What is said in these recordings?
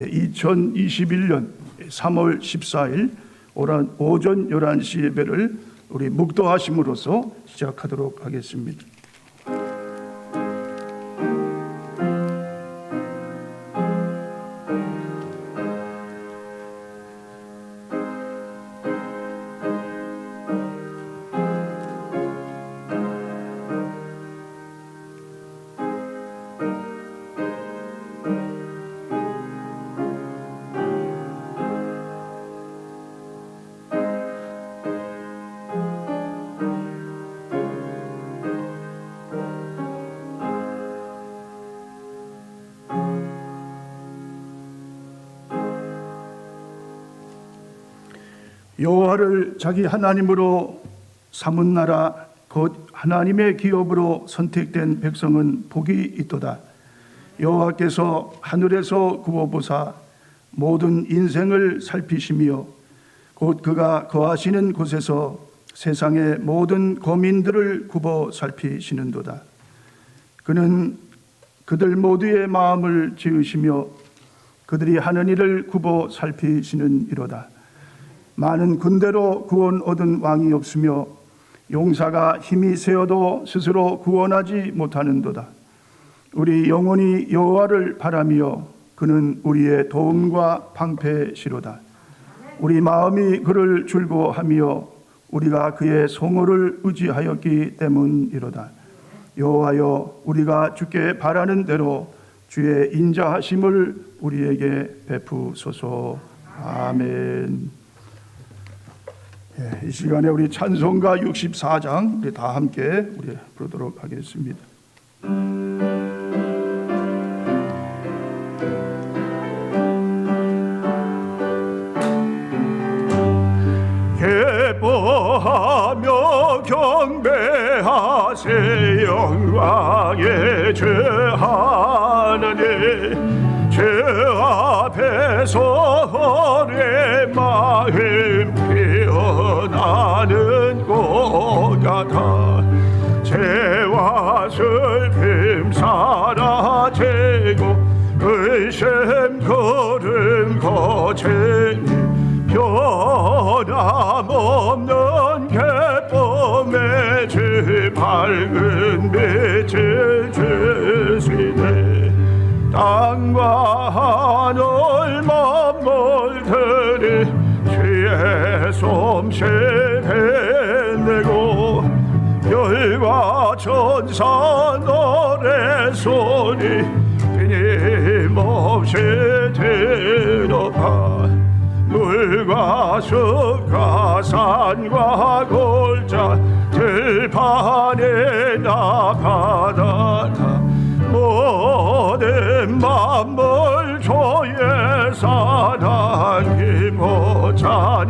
2021년 3월 14일 오전 11시 예배를 우리 묵도하심으로써 시작하도록 하겠습니다. 여호와를 자기 하나님으로 삼은 나라 곧 하나님의 기업으로 선택된 백성은 복이 있도다. 여호와께서 하늘에서 구워보사 모든 인생을 살피시며 곧 그가 거하시는 곳에서 세상의 모든 거민들을 굽어 살피시는도다. 그는 그들 모두의 마음을 지으시며 그들이 하는 일을 굽어 살피시는 이로다. 많은 군대로 구원 얻은 왕이 없으며 용사가 힘이 세어도 스스로 구원하지 못하는도다. 우리 영혼이 여호와를 바라며 그는 우리의 도움과 방패시로다. 우리 마음이 그를 즐거워하며 우리가 그의 성호를 의지하였기 때문이로다. 여호와여, 우리가 주께 바라는 대로 주의 인자하심을 우리에게 베푸소서. 아멘. 이 시간에 우리 찬송가 64장 우리 다 함께 우리 부르도록 하겠습니다. 기뻐하며 경배하세 영광의 주 하나님, 주 앞에서 내 마음 피어나는 것 같아. 죄와 슬픔 사라지고 의심 거름 거치니 변함없는 기쁨의 주 밝은 빛을 주시네. 땅과 하늘 만물들이 주의 솜씨를 내고 별과 천사 노래소리 끊임없이 들어가. 물과 숲과 산과 골짜 들판이나 바다다 모든 만물 주의 사랑 힘으로 찬양하여라.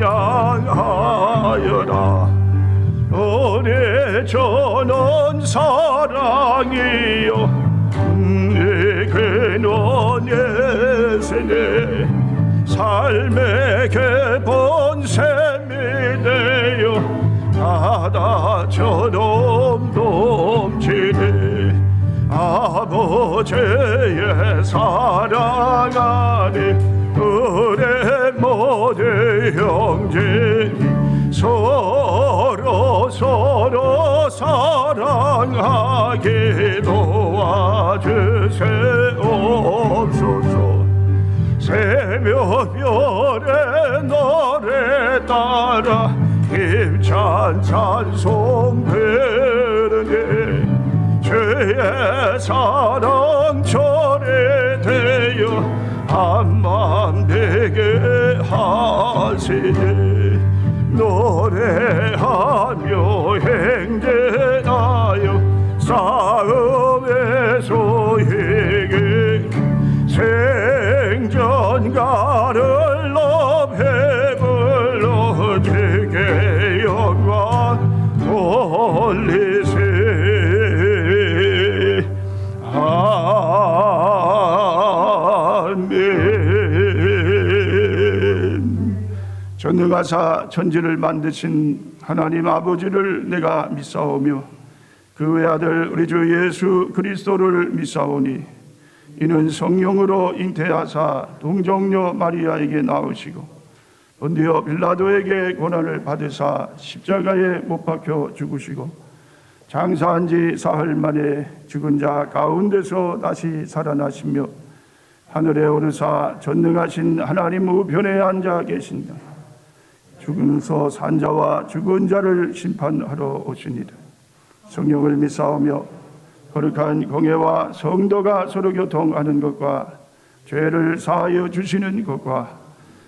우리 주는 사랑이요 네 근원 예수네. 삶의 깊은 샘이 되어 바다처럼 넘치네. 아버지의 사랑 안에 우리 모든 형제니 서로 사랑하게 도와주세옵소서. 새벽별의 노래 따라 힘찬 찬송 부르네. 주의 사랑 초래되어 한맘 되게 하시네. 노래하며 행진하여 싸움에서 이기게 생전가를 높이 불러 주께 영광 돌리세. 아멘. 전능하사 천지를 만드신 하나님 아버지를 내가 믿사오며 그 외아들 우리 주 예수 그리스도를 믿사오니 이는 성령으로 잉태하사 동정녀 마리아에게 낳으시고 본디오 빌라도에게 고난을 받으사 십자가에 못 박혀 죽으시고 장사한 지 사흘 만에 죽은 자 가운데서 다시 살아나시며 하늘에 오르사 전능하신 하나님 우편에 앉아 계신다. 죽음서 산 자와 죽은 자를 심판하러 오시니라. 성령을 믿사오며 거룩한 공예와 성도가 서로 교통하는 것과 죄를 사하여 주시는 것과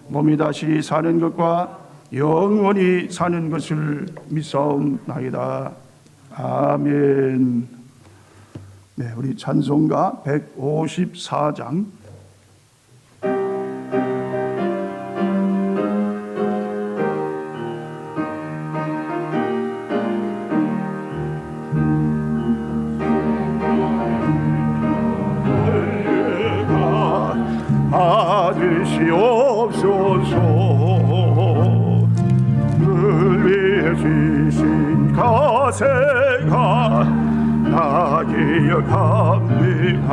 몸이 다시 사는 것과 영원히 사는 것을 믿사옵나이다. 아멘. 네, 우리 찬송가 154장. 받으시옵소서. 늘 위해 주신 가세가 나 기억합니다.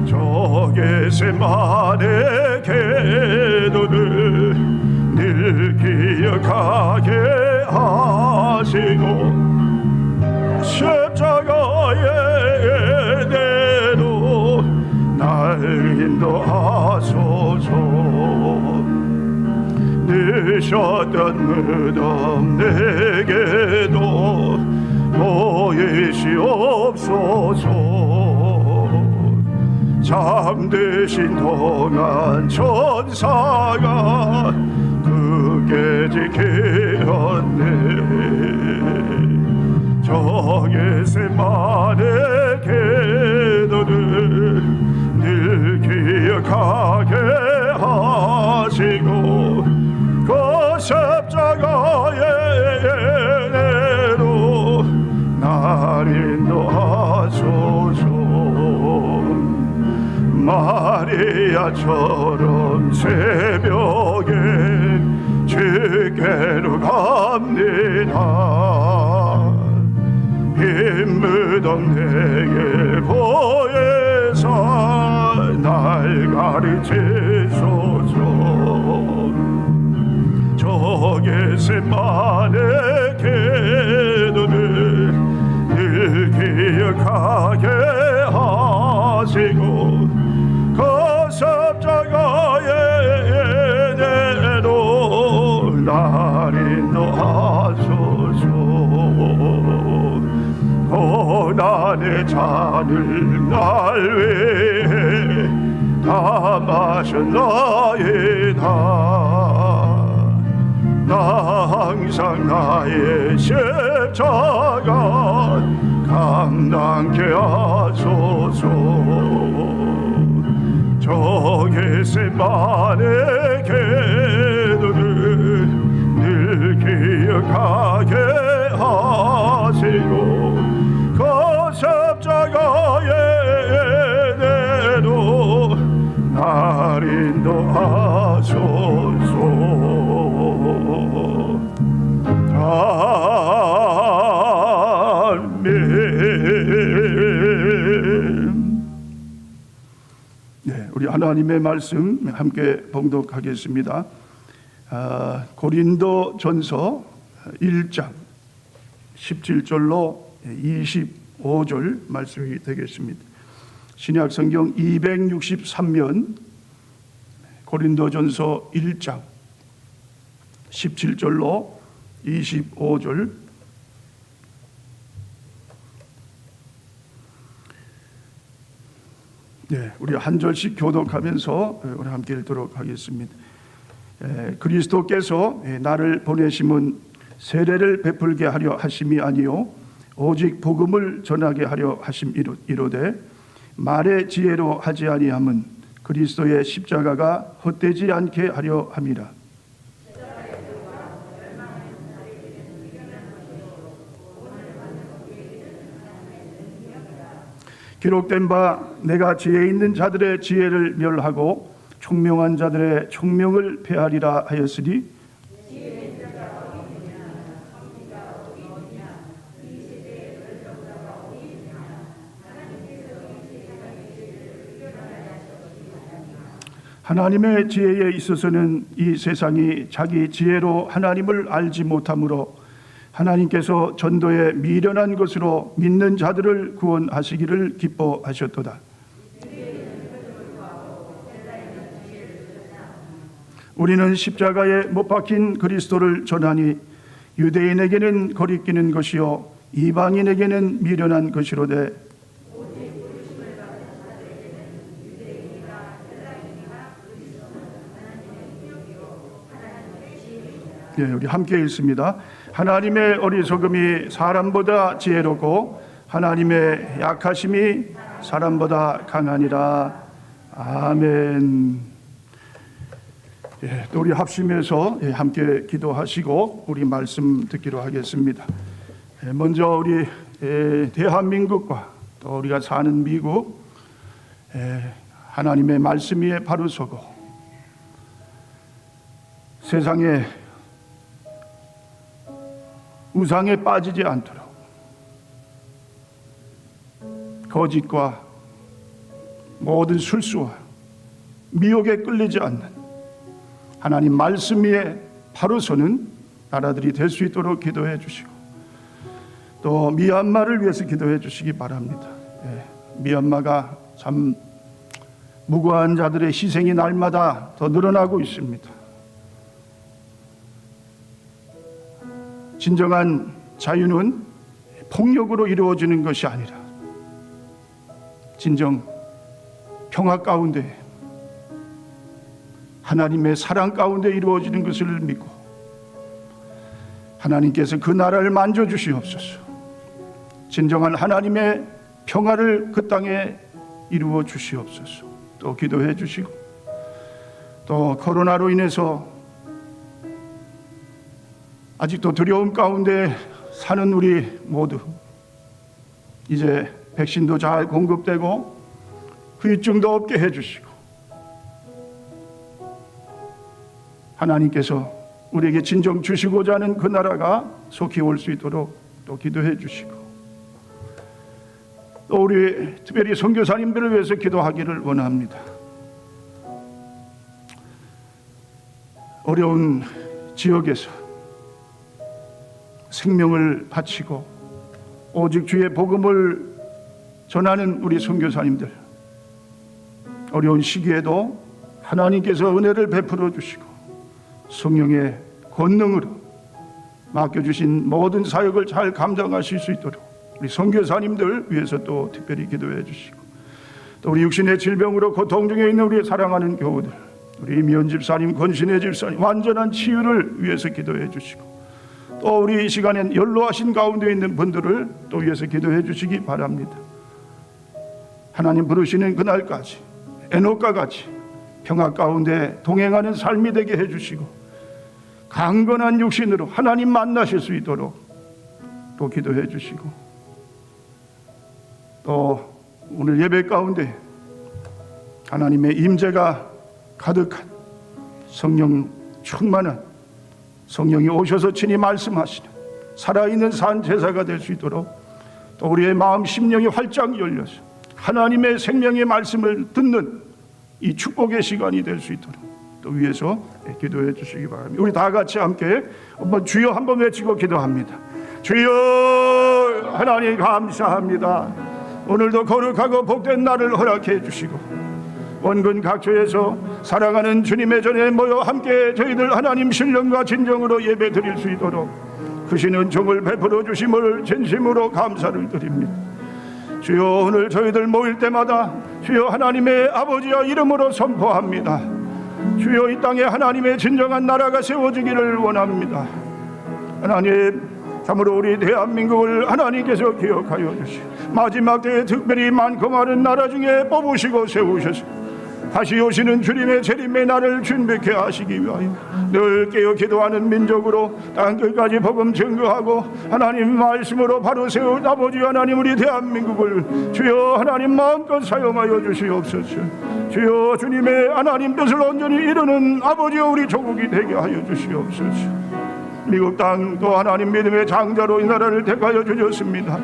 저 겟세마네 기도를 늘 기억하게 하시고 십자가에 내도 날 인도하소서. 내셨던 무덤 내게도 보이시옵소서. 잠드신 동안 천사가 그게 지키었네. 저 겟세마네 기도를 늘 기억하게 하시고 그 십자가에 내로 날 인도하소서. 마리아처럼 새벽에 주께로 갑니다. 흰 무덤 내게 보혜사 날 가르치소서. 저 겟세마네 기도를 늘 기억하게 하시고 그 십자가에 내로 날 인도하소서. 고난의 잔을 날 위해 다 마셨나이다. 나 항상 나의 십자가 감당케 하소서. 저 겟세마네 기도를 늘 기억하게 하시고 그 십자가에 내로 날 인도하소서. 아멘. 네, 우리 하나님의 말씀 함께 봉독하겠습니다. 고린도전서 1장 17절로 25절 말씀이 되겠습니다. 신약 성경 263면 고린도전서 1장 17절로 25절. 네, 우리 한 절씩 교독하면서 우리 함께 읽도록 하겠습니다. 그리스도께서 나를 보내심은 세례를 베풀게 하려 하심이 아니요 오직 복음을 전하게 하려 하심이로되 말의 지혜로 하지 아니함은 그리스도의 십자가가 헛되지 않게 하려 함이라. 기록된 바 내가 지혜 있는 자들의 지혜를 멸하고 총명한 자들의 총명을 폐하리라 하였으니 하나님의 지혜에 있어서는 이 세상이 자기 지혜로 하나님을 알지 못하므로 하나님께서 전도에 미련한 것으로 믿는 자들을 구원하시기를 기뻐하셨도다. 우리는 십자가에 못 박힌 그리스도를 전하니 유대인에게는 거리끼는 것이요 이방인에게는 미련한 것이로되 우리 함께 읽습니다. 하나님의 어리석음이 사람보다 지혜롭고 하나님의 약하심이 사람보다 강하니라. 아멘. 또 우리 합심해서 함께 기도하시고 우리 말씀 듣기로 하겠습니다. 먼저 우리 대한민국과 또 우리가 사는 미국 하나님의 말씀 위에 바로 서고 세상에 우상에 빠지지 않도록 거짓과 모든 술수와 미혹에 끌리지 않는 하나님 말씀 위에 바로 서는 나라들이 될 수 있도록 기도해 주시고 또 미얀마를 위해서 기도해 주시기 바랍니다. 미얀마가 참 무고한 자들의 희생이 날마다 더 늘어나고 있습니다. 진정한 자유는 폭력으로 이루어지는 것이 아니라 진정 평화 가운데 하나님의 사랑 가운데 이루어지는 것을 믿고 하나님께서 그 나라를 만져주시옵소서. 진정한 하나님의 평화를 그 땅에 이루어 주시옵소서. 또 기도해 주시고 또 코로나로 인해서 아직도 두려움 가운데 사는 우리 모두 이제 백신도 잘 공급되고 후유증도 없게 해주시고 하나님께서 우리에게 진정 주시고자 하는 그 나라가 속히 올 수 있도록 또 기도해 주시고 또 우리 특별히 선교사님들을 위해서 기도하기를 원합니다. 어려운 지역에서 생명을 바치고 오직 주의 복음을 전하는 우리 선교사님들 어려운 시기에도 하나님께서 은혜를 베풀어 주시고 성령의 권능으로 맡겨주신 모든 사역을 잘 감당하실 수 있도록 우리 선교사님들 위해서 또 특별히 기도해 주시고 또 우리 육신의 질병으로 고통 중에 있는 우리 사랑하는 교우들 우리 이미연 집사님, 권신혜 집사님 완전한 치유를 위해서 기도해 주시고 또 우리 이 시간엔 연로하신 가운데 있는 분들을 또 위해서 기도해 주시기 바랍니다. 하나님 부르시는 그날까지 에녹과 같이 평화 가운데 동행하는 삶이 되게 해주시고 강건한 육신으로 하나님 만나실 수 있도록 또 기도해 주시고 또 오늘 예배 가운데 하나님의 임재가 가득한 성령 충만한 성령이 오셔서 친히 말씀하시는 살아있는 산 제사가 될 수 있도록 또 우리의 마음 심령이 활짝 열려서 하나님의 생명의 말씀을 듣는 이 축복의 시간이 될 수 있도록 또 위에서 기도해 주시기 바랍니다. 우리 다 같이 함께 한번 주여 한번 외치고 기도합니다. 주여 하나님 감사합니다. 오늘도 거룩하고 복된 날을 허락해 주시고 원근 각처에서 사랑하는 주님의 전에 모여 함께 저희들 하나님 신령과 진정으로 예배 드릴 수 있도록 크시는 종을 베풀어 주심을 진심으로 감사를 드립니다. 주여 오늘 저희들 모일 때마다 주여 하나님의 아버지의 이름으로 선포합니다. 주여 이 땅에 하나님의 진정한 나라가 세워지기를 원합니다. 하나님 참으로 우리 대한민국을 하나님께서 기억하여 주시고 마지막 때에 특별히 많고 많은 나라 중에 뽑으시고 세우셔서 다시 오시는 주님의 재림의 날을 준비케 하시기 위하여 늘 깨어 기도하는 민족으로 땅끝까지 복음 증거하고 하나님 말씀으로 바로 세운 아버지 하나님 우리 대한민국을 주여 하나님 마음껏 사용하여 주시옵소서. 주여 주님의 하나님 뜻을 온전히 이루는 아버지여 우리 조국이 되게 하여 주시옵소서. 미국 땅 또 하나님 믿음의 장자로 이 나라를 택하여 주셨습니다.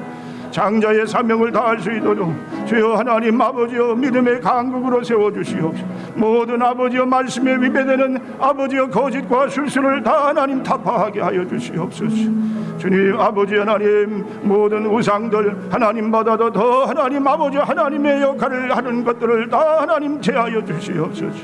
장자의 사명을 다할 수 있도록 주여 하나님 아버지여 믿음의 강국으로 세워주시옵소서. 모든 아버지여 말씀에 위배되는 아버지여 거짓과 술수를 다 하나님 타파하게 하여 주시옵소서. 주님 아버지 하나님 모든 우상들 하나님보다도 더 하나님 아버지 하나님의 역할을 하는 것들을 다 하나님 제하여 주시옵소서.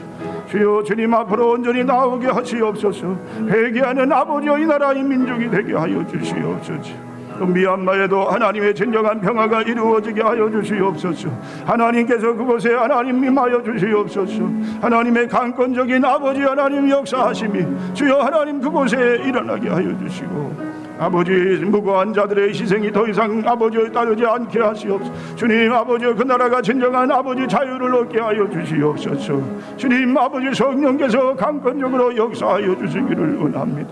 주여 주님 앞으로 온전히 나오게 하시옵소서. 회개하는 아버지여 이 나라의 민족이 되게 하여 주시옵소서. 또 미얀마에도 하나님의 진정한 평화가 이루어지게 하여 주시옵소서. 하나님께서 그곳에 하나님 임하여 주시옵소서. 하나님의 강권적인 아버지 하나님 역사하심이 주여 하나님 그곳에 일어나게 하여 주시고 아버지 무고한 자들의 희생이 더 이상 아버지에 따르지 않게 하시옵소서. 주님 아버지 그 나라가 진정한 아버지 자유를 얻게 하여 주시옵소서. 주님 아버지 성령께서 강권적으로 역사하여 주시기를 원합니다.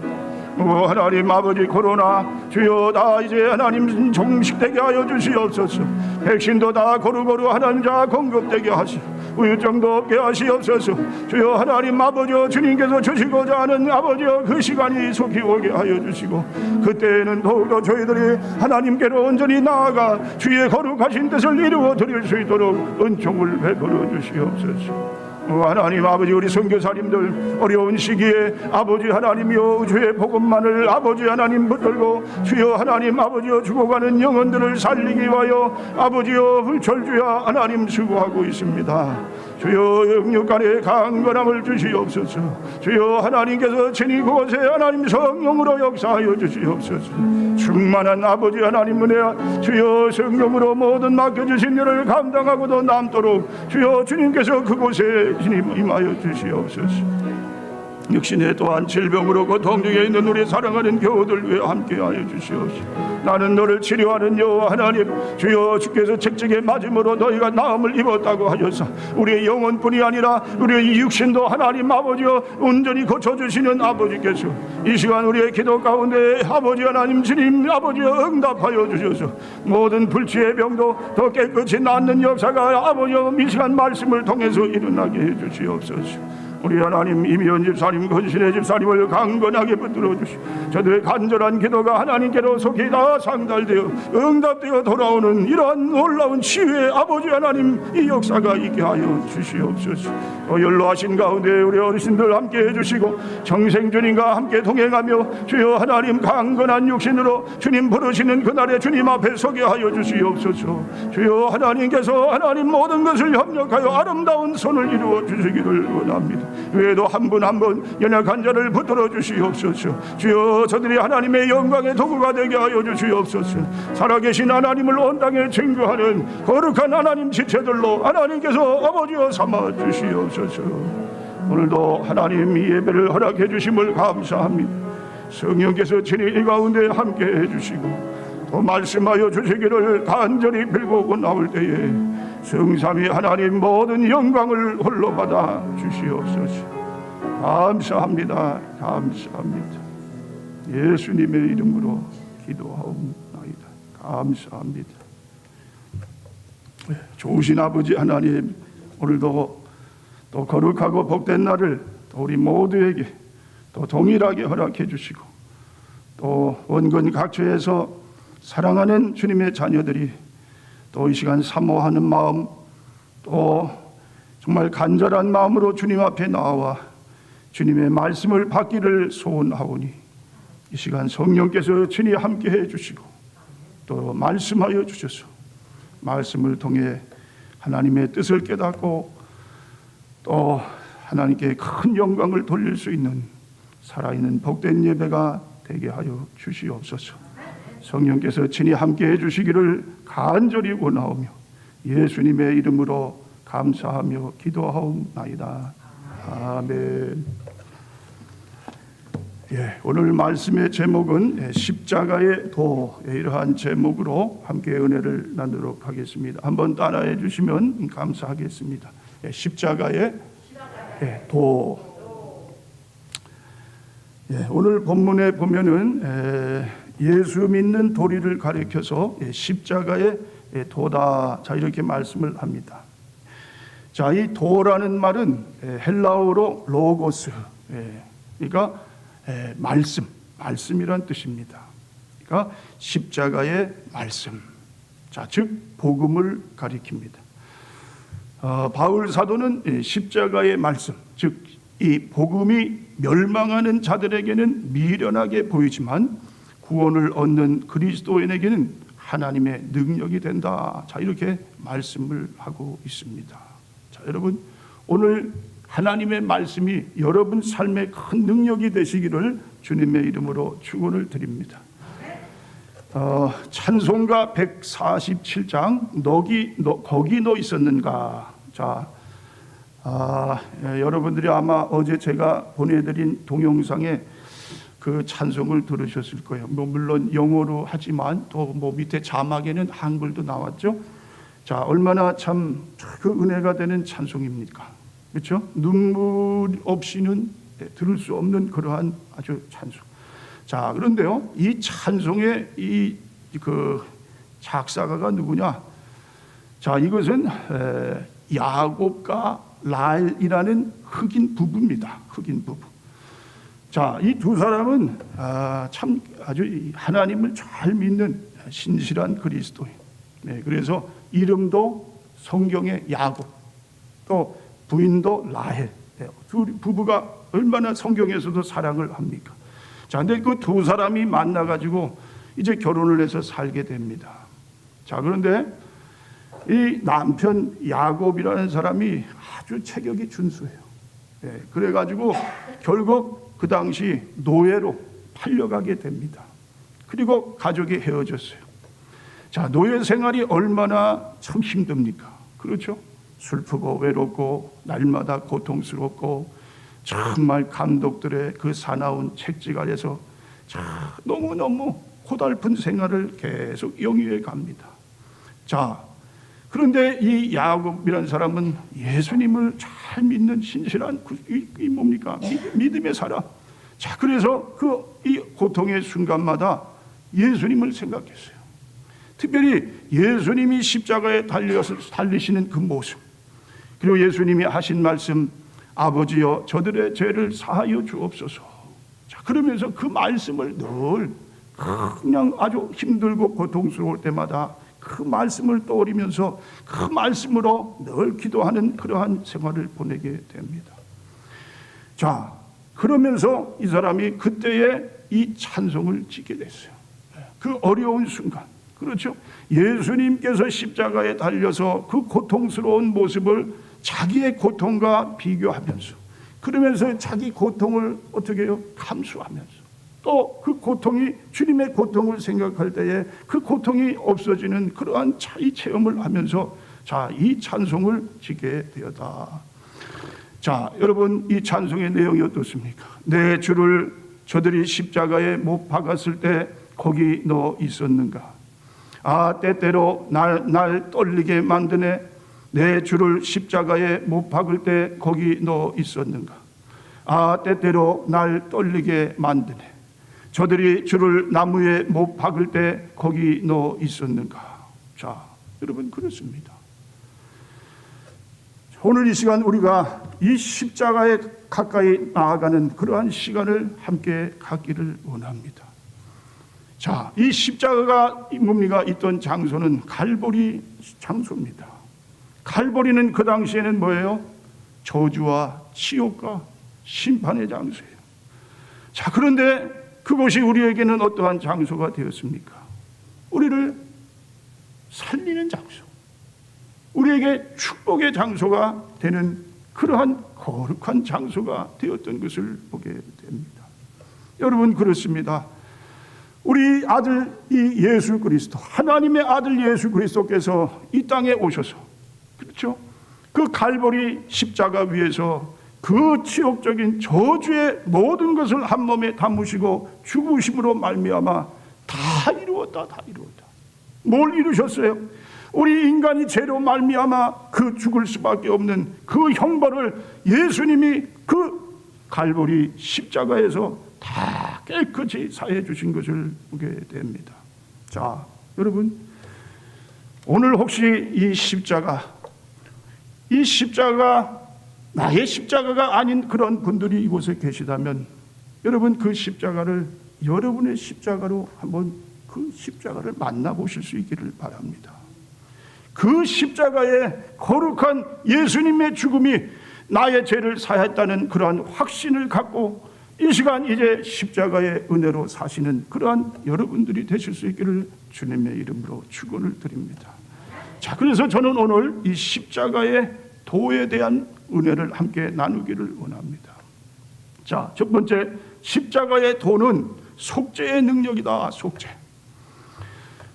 하나님 아버지 코로나 주여 다 이제 하나님 종식되게 하여 주시옵소서. 백신도 다 고루고루 하나님 자 공급되게 하시고 우유증도 없게 하시옵소서. 주여 하나님 아버지여 주님께서 주시고자 하는 아버지여 그 시간이 속히 오게 하여 주시고 그때에는 더욱더 저희들이 하나님께로 온전히 나아가 주의 거룩하신 뜻을 이루어 드릴 수 있도록 은총을 베풀어 주시옵소서. 하나님 아버지 우리 선교사님들 어려운 시기에 아버지 하나님이여 주의 복음만을 아버지 하나님 붙들고 주여 하나님 아버지여 죽어가는 영혼들을 살리기 위하여 아버지여 불철주야 하나님 수고하고 있습니다. 주여 영육간의 강건함을 주시옵소서. 주여 하나님께서 친히 그곳에 하나님 성령으로 역사하여 주시옵소서. 충만한 아버지 하나님 은혜 주여 성령으로 모든 맡겨주신 일을 감당하고도 남도록 주여 주님께서 그곳에 임하여 주시옵소서. 육신에 또한 질병으로 고통 중에 있는 우리 사랑하는 교우들 위해 함께하여 주시옵소서. 나는 너를 치료하는 여호와 하나님 주여 주께서 책찍에 맞음으로 너희가 나음을 입었다고 하셔서 우리의 영혼뿐이 아니라 우리의 육신도 하나님 아버지여 온전히 고쳐주시는 아버지께서 이 시간 우리의 기도 가운데 아버지 하나님 주님 아버지여 응답하여 주셔서 모든 불치의 병도 더 깨끗이 낫는 역사가 아버지여 이 시간 말씀을 통해서 일어나게 해 주시옵소서. 우리 하나님 이미연 집사님 건신의 집사님을 강건하게 붙들어 주시고 저들의 간절한 기도가 하나님께로 속히 다 상달되어 응답되어 돌아오는 이러한 놀라운 치유의 아버지 하나님 이 역사가 있게 하여 주시옵소서. 연로하신 가운데 우리 어르신들 함께 해주시고 정생 주님과 함께 동행하며 주여 하나님 강건한 육신으로 주님 부르시는 그날에 주님 앞에 서게 하여 주시옵소서. 주여 하나님께서 하나님 모든 것을 협력하여 아름다운 선을 이루어 주시기를 원합니다. 외에도 한 분 한 분 연약한 자를 붙들어 주시옵소서. 주여 저들이 하나님의 영광의 도구가 되게 하여 주시옵소서. 살아계신 하나님을 온 땅에 증거하는 거룩한 하나님 지체들로 하나님께서 아버지여 삼아 주시옵소서. 오늘도 하나님 이 예배를 허락해 주심을 감사합니다. 성령께서 친히 이 가운데 함께 해주시고 또 말씀하여 주시기를 간절히 빌고 나올 때에 성삼위 하나님 모든 영광을 홀로 받아 주시옵소서. 감사합니다. 감사합니다. 예수님의 이름으로 기도하옵나이다. 감사합니다. 좋으신 아버지 하나님 오늘도 또 거룩하고 복된 날을 또 우리 모두에게 또 동일하게 허락해 주시고 또 원근 각처에서 사랑하는 주님의 자녀들이 또 이 시간 사모하는 마음 또 정말 간절한 마음으로 주님 앞에 나와 주님의 말씀을 받기를 소원하오니 이 시간 성령께서 친히 함께해 주시고 또 말씀하여 주셔서 말씀을 통해 하나님의 뜻을 깨닫고 또 하나님께 큰 영광을 돌릴 수 있는 살아있는 복된 예배가 되게 하여 주시옵소서. 성령께서 친히 함께해 주시기를 간절히 원하오며 예수님의 이름으로 감사하며 기도하옵나이다. 아멘. 오늘 말씀의 제목은 십자가의 도, 이러한 제목으로 함께 은혜를 나누도록 하겠습니다. 한번 따라해 주시면 감사하겠습니다. 십자가의 도. 오늘 본문에 보면은 예수 믿는 도리를 가리켜서 십자가의 도다. 자, 이렇게 말씀을 합니다. 자, 이 도라는 말은 헬라어로 로고스, 그러니까 말씀이란 뜻입니다. 그러니까 십자가의 말씀. 자, 즉 복음을 가리킵니다. 바울 사도는 십자가의 말씀, 즉 이 복음이 멸망하는 자들에게는 미련하게 보이지만 구원을 얻는 그리스도인에게는 하나님의 능력이 된다. 자, 이렇게 말씀을 하고 있습니다. 자, 여러분, 오늘 하나님의 말씀이 여러분 삶에 큰 능력이 되시기를 주님의 이름으로 축원을 드립니다. 찬송가 147장 거기 너 있었는가. 자, 여러분들이 아마 어제 제가 보내드린 동영상에 그 찬송을 들으셨을 거예요. 물론 영어로 하지만 또 밑에 자막에는 한글도 나왔죠. 자, 얼마나 참 그 은혜가 되는 찬송입니까? 그렇죠? 눈물 없이는 들을 수 없는 그러한 아주 찬송. 자, 그런데요, 이 찬송의 그 작사가가 누구냐? 자, 이것은 야곱과 라헬이라는 흑인 부부입니다. 흑인 부부. 자, 이 두 사람은 참 아주 하나님을 잘 믿는 신실한 그리스도인. 네, 그래서 이름도 성경의 야곱, 또 부인도 라헬. 네, 두 부부가 얼마나 성경에서도 사랑을 합니까? 자, 근데 그 두 사람이 만나가지고 이제 결혼을 해서 살게 됩니다. 자, 그런데 이 남편 야곱이라는 사람이 아주 체격이 준수해요. 네, 그래가지고 결국 그 당시 노예로 팔려가게 됩니다. 그리고 가족이 헤어졌어요. 자, 노예 생활이 얼마나 참 힘듭니까? 그렇죠? 슬프고 외롭고 날마다 고통스럽고 정말 감독들의 그 사나운 책찍 아래서 너무너무 고달픈 생활을 계속 영위해 갑니다. 자, 그런데 이 야곱이라는 사람은 예수님을 잘 믿는 신실한 이 뭡니까? 믿음의 사람. 자, 그래서 이 고통의 순간마다 예수님을 생각했어요. 특별히 예수님이 십자가에 달려서 달리시는 그 모습, 그리고 예수님이 하신 말씀, 아버지여 저들의 죄를 사하여 주옵소서. 자, 그러면서 그 말씀을 늘 그냥 아주 힘들고 고통스러울 때마다 그 말씀을 떠올리면서 그 말씀으로 늘 기도하는 그러한 생활을 보내게 됩니다. 자, 그러면서 이 사람이 그때에 이 찬송을 짓게 됐어요. 그 어려운 순간, 그렇죠? 예수님께서 십자가에 달려서 그 고통스러운 모습을 자기의 고통과 비교하면서, 그러면서 자기 고통을 어떻게 해요? 감수하면서, 또 그 고통이 주님의 고통을 생각할 때에 그 고통이 없어지는 그러한 이 체험을 하면서 자, 이 찬송을 짓게 되었다. 자, 여러분, 이 찬송의 내용이 어떻습니까? 내 주를 저들이 십자가에 못 박았을 때 거기 너 있었는가? 때때로 날 떨리게 만드네. 내 주를 십자가에 못 박을 때 거기 너 있었는가? 때때로 날 떨리게 만드네. 저들이 주를 나무에 못 박을 때 거기 너 있었는가? 자, 여러분, 그렇습니다. 오늘 이 시간 우리가 이 십자가에 가까이 나아가는 그러한 시간을 함께 갖기를 원합니다. 자, 이 십자가가 뭡니까? 있던 장소는 갈보리 장소입니다. 갈보리는 그 당시에는 뭐예요? 저주와 치욕과 심판의 장소예요. 자, 그런데 그것이 우리에게는 어떠한 장소가 되었습니까? 우리를 살리는 장소, 우리에게 축복의 장소가 되는 그러한 거룩한 장소가 되었던 것을 보게 됩니다. 여러분, 그렇습니다. 우리 아들 이 예수 그리스도, 하나님의 아들 예수 그리스도께서 이 땅에 오셔서, 그렇죠? 그 갈보리 십자가 위에서 그 치욕적인 저주의 모든 것을 한 몸에 담으시고 죽으심으로 말미암아 다 이루었다, 다 이루었다. 뭘 이루셨어요? 우리 인간이 죄로 말미암아 그 죽을 수밖에 없는 그 형벌을 예수님이 그 갈보리 십자가에서 다 깨끗이 사해 주신 것을 보게 됩니다. 자, 여러분, 오늘 혹시 이 십자가 나의 십자가가 아닌 그런 분들이 이곳에 계시다면 여러분, 그 십자가를 여러분의 십자가로 한번 그 십자가를 만나보실 수 있기를 바랍니다. 그 십자가의 거룩한 예수님의 죽음이 나의 죄를 사했다는 그러한 확신을 갖고 이 시간 이제 십자가의 은혜로 사시는 그러한 여러분들이 되실 수 있기를 주님의 이름으로 축원을 드립니다. 자, 그래서 저는 오늘 이 십자가의 도에 대한 은혜를 함께 나누기를 원합니다. 자, 첫 번째, 십자가의 도는 속죄의 능력이다. 속죄.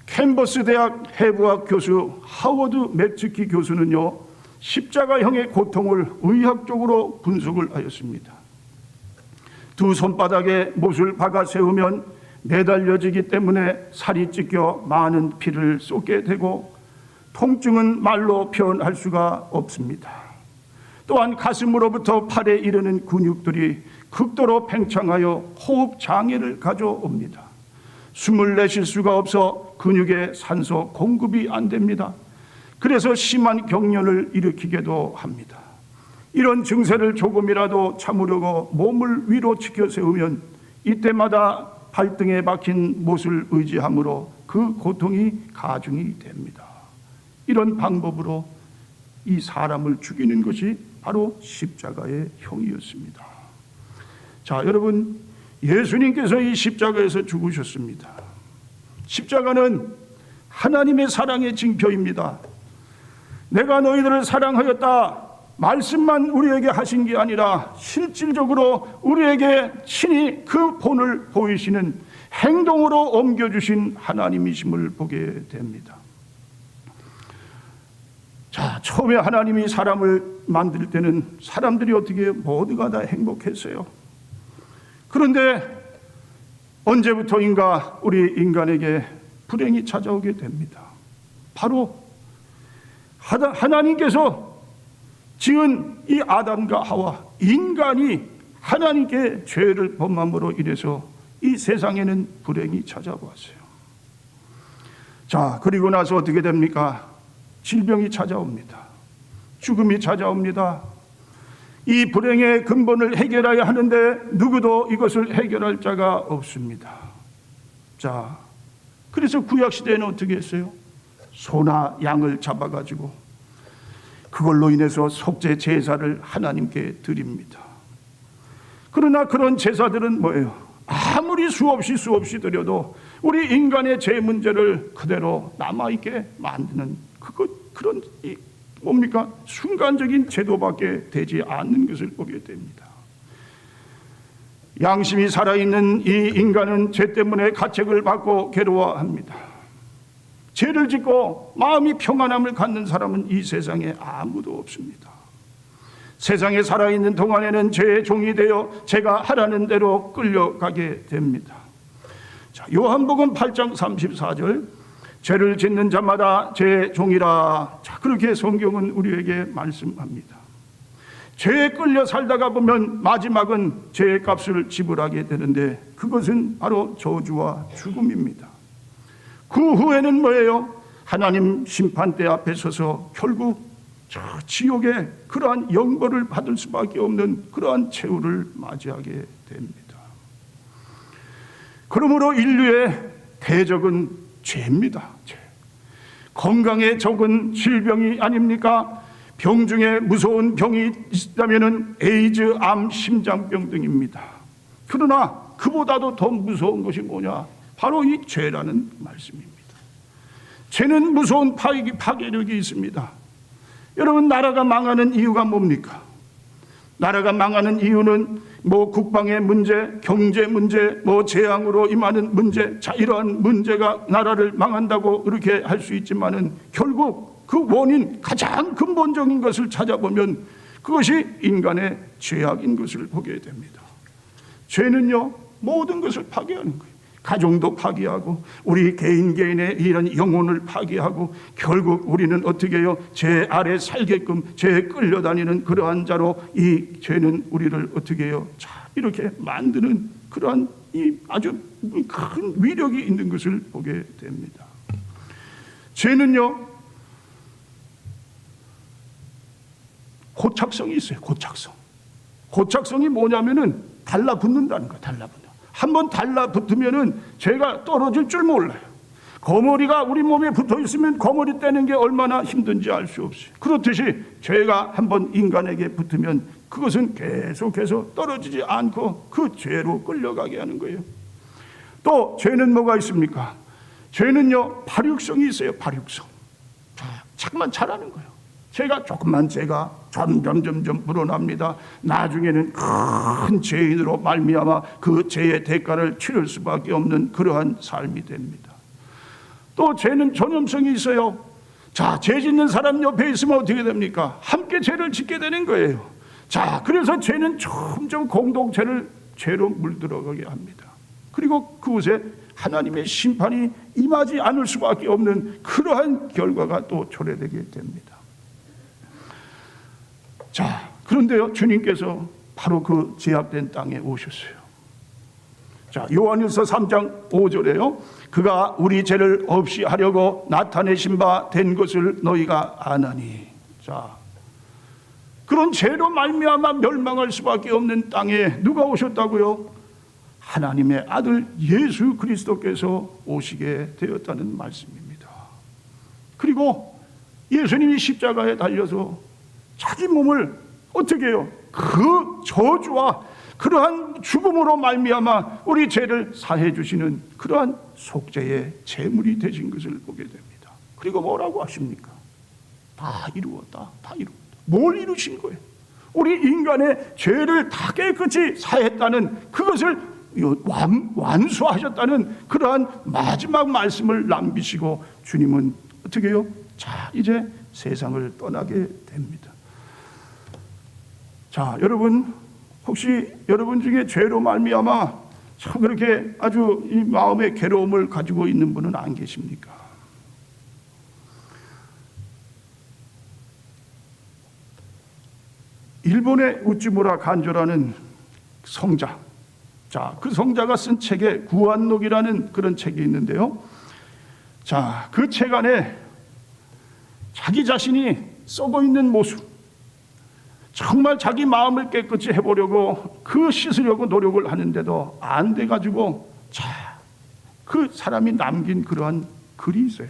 캔버스 대학 해부학 교수 하워드 맥츠키 교수는요, 십자가형의 고통을 의학적으로 분석을 하였습니다. 두 손바닥에 못을 박아 세우면 매달려지기 때문에 살이 찢겨 많은 피를 쏟게 되고 통증은 말로 표현할 수가 없습니다. 또한 가슴으로부터 팔에 이르는 근육들이 극도로 팽창하여 호흡 장애를 가져옵니다. 숨을 내쉴 수가 없어 근육에 산소 공급이 안 됩니다. 그래서 심한 경련을 일으키기도 합니다. 이런 증세를 조금이라도 참으려고 몸을 위로 치켜 세우면 이때마다 발등에 박힌 못을 의지함으로 그 고통이 가중이 됩니다. 이런 방법으로 이 사람을 죽이는 것이 바로 십자가의 형이었습니다. 자, 여러분, 예수님께서 이 십자가에서 죽으셨습니다. 십자가는 하나님의 사랑의 징표입니다. 내가 너희들을 사랑하였다 말씀만 우리에게 하신 게 아니라 실질적으로 우리에게 친히 그 본을 보이시는 행동으로 옮겨주신 하나님이심을 보게 됩니다. 자, 처음에 하나님이 사람을 만들 때는 사람들이 어떻게 모두가 다 행복했어요. 그런데 언제부터인가 우리 인간에게 불행이 찾아오게 됩니다. 바로 하나님께서 지은 이 아담과 하와, 인간이 하나님께 죄를 범함으로 인해서 이 세상에는 불행이 찾아왔어요. 자, 그리고 나서 어떻게 됩니까? 질병이 찾아옵니다. 죽음이 찾아옵니다. 이 불행의 근본을 해결해야 하는데 누구도 이것을 해결할 자가 없습니다. 자, 그래서 구약시대에는 어떻게 했어요? 소나 양을 잡아가지고 그걸로 인해서 속죄 제사를 하나님께 드립니다. 그러나 그런 제사들은 뭐예요? 아무리 수없이 드려도 우리 인간의 죄 문제를 그대로 남아있게 만드는 그런 뭡니까? 순간적인 제도밖에 되지 않는 것을 보게 됩니다. 양심이 살아있는 이 인간은 죄 때문에 가책을 받고 괴로워합니다. 죄를 짓고 마음이 평안함을 갖는 사람은 이 세상에 아무도 없습니다. 세상에 살아있는 동안에는 죄의 종이 되어 제가 하라는 대로 끌려가게 됩니다. 자, 요한복음 8장 34절, 죄를 짓는 자마다 죄의 종이라. 자, 그렇게 성경은 우리에게 말씀합니다. 죄에 끌려 살다가 보면 마지막은 죄의 값을 지불하게 되는데 그것은 바로 저주와 죽음입니다. 그 후에는 뭐예요? 하나님 심판대 앞에 서서 결국 저 지옥의 그러한 영벌을 받을 수밖에 없는 그러한 최후를 맞이하게 됩니다. 그러므로 인류의 대적은 죄입니다. 죄. 건강에 적은 질병이 아닙니까? 병 중에 무서운 병이 있다면 에이즈, 암, 심장병 등입니다. 그러나 그보다도 더 무서운 것이 뭐냐? 바로 이 죄라는 말씀입니다. 죄는 무서운 파괴력이 있습니다. 여러분, 나라가 망하는 이유가 뭡니까? 나라가 망하는 이유는 뭐 국방의 문제, 경제 문제, 뭐 재앙으로 임하는 문제, 자, 이러한 문제가 나라를 망한다고 그렇게 할 수 있지만은 결국 그 원인, 가장 근본적인 것을 찾아보면 그것이 인간의 죄악인 것을 보게 됩니다. 죄는요, 모든 것을 파괴하는 거예요. 가정도 파괴하고 우리 개인의 이런 영혼을 파괴하고 결국 우리는 어떻게 해요? 죄 아래 살게끔 죄에 끌려다니는 그러한 자로 이 죄는 우리를 어떻게 해요? 자, 이렇게 만드는 그러한 이 아주 큰 위력이 있는 것을 보게 됩니다. 죄는요, 고착성이 있어요. 고착성이 뭐냐면은 달라붙는다는 거예요. 달라붙는. 한번 달라붙으면은 죄가 떨어질 줄 몰라요. 거머리가 우리 몸에 붙어 있으면 거머리 떼는 게 얼마나 힘든지 알 수 없어요. 그렇듯이 죄가 한번 인간에게 붙으면 그것은 계속해서 떨어지지 않고 그 죄로 끌려가게 하는 거예요. 또 죄는 뭐가 있습니까? 죄는요, 발육성이 있어요. 발육성. 자꾸만 자라는 거예요. 조금만 죄가 점점 불어납니다. 나중에는 큰 죄인으로 말미암아 그 죄의 대가를 치를 수밖에 없는 그러한 삶이 됩니다. 또 죄는 전염성이 있어요. 죄 짓는 사람 옆에 있으면 어떻게 됩니까? 함께 죄를 짓게 되는 거예요. 그래서 죄는 점점 공동체를 죄로 물들어가게 합니다. 그리고 그곳에 하나님의 심판이 임하지 않을 수밖에 없는 그러한 결과가 또 초래되게 됩니다. 그런데요, 주님께서 바로 그 제약된 땅에 오셨어요. 요한일서 3장 5절에요. 그가 우리 죄를 없이 하려고 나타내신 바 된 것을 너희가 아나니. 그런 죄로 말미암아 멸망할 수밖에 없는 땅에 누가 오셨다고요? 하나님의 아들 예수 그리스도께서 오시게 되었다는 말씀입니다. 그리고 예수님이 십자가에 달려서 자기 몸을 어떻게 해요? 그 저주와 그러한 죽음으로 말미암아 우리 죄를 사해 주시는 그러한 속죄의 제물이 되신 것을 보게 됩니다. 그리고 뭐라고 하십니까? 다 이루었다. 뭘 이루신 거예요? 우리 인간의 죄를 다 깨끗이 사했다는 그것을 완수하셨다는 그러한 마지막 말씀을 남기시고 주님은 어떻게 해요? 이제 세상을 떠나게 됩니다. 여러분, 혹시 여러분 중에 죄로 말미암아 참 그렇게 아주 이 마음의 괴로움을 가지고 있는 분은 안 계십니까? 일본의 우찌무라 간조라는 성자, 그 성자가 쓴 책에 구안록이라는 그런 책이 있는데요. 그 책 안에 자기 자신이 썩어 있는 모습, 정말 자기 마음을 깨끗이 해보려고 씻으려고 노력을 하는데도 안 돼가지고 그 사람이 남긴 그러한 글이 있어요.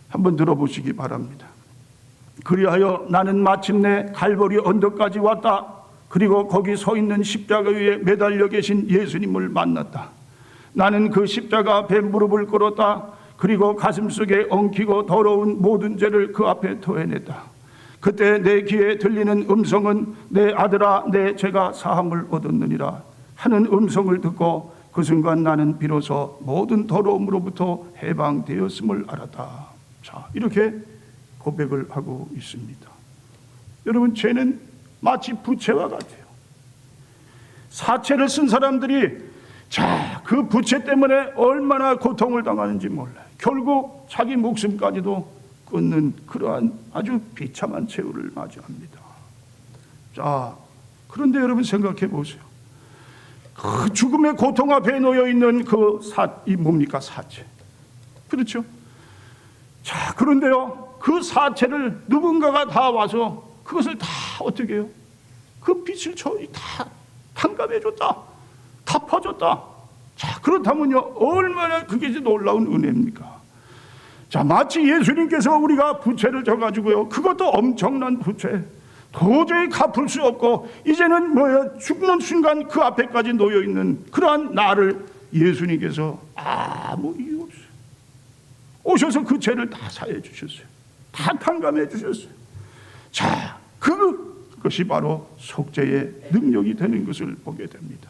한번 들어보시기 바랍니다. 그리하여 나는 마침내 갈보리 언덕까지 왔다. 그리고 거기 서 있는 십자가 위에 매달려 계신 예수님을 만났다. 나는 그 십자가 앞에 무릎을 꿇었다. 그리고 가슴속에 엉키고 더러운 모든 죄를 그 앞에 토해냈다. 그때 내 귀에 들리는 음성은 내 아들아 내 죄가 사함을 얻었느니라 하는 음성을 듣고 그 순간 나는 비로소 모든 더러움으로부터 해방되었음을 알았다. 이렇게 고백을 하고 있습니다. 여러분, 죄는 마치 부채와 같아요. 사채를 쓴 사람들이 그 부채 때문에 얼마나 고통을 당하는지 몰라요. 결국 자기 목숨까지도 끊는 그러한 아주 비참한 최후를 맞이합니다. 그런데 여러분 생각해 보세요. 그 죽음의 고통 앞에 놓여 있는 이 뭡니까? 사채. 그렇죠? 그런데요, 그 사채를 누군가가 다 와서 그것을 다 어떻게 해요? 그 빚을 다 탕감해 줬다. 갚아줬다. 그렇다면요, 얼마나 그게 놀라운 은혜입니까? 마치 예수님께서 우리가 부채를 져가지고요, 그것도 엄청난 부채, 도저히 갚을 수 없고 이제는 죽는 순간 그 앞에까지 놓여 있는 그러한 나를 예수님께서 아무 이유 없어요. 오셔서 그 죄를 다 사해 주셨어요. 다 탕감해 주셨어요. 그것이 바로 속죄의 능력이 되는 것을 보게 됩니다.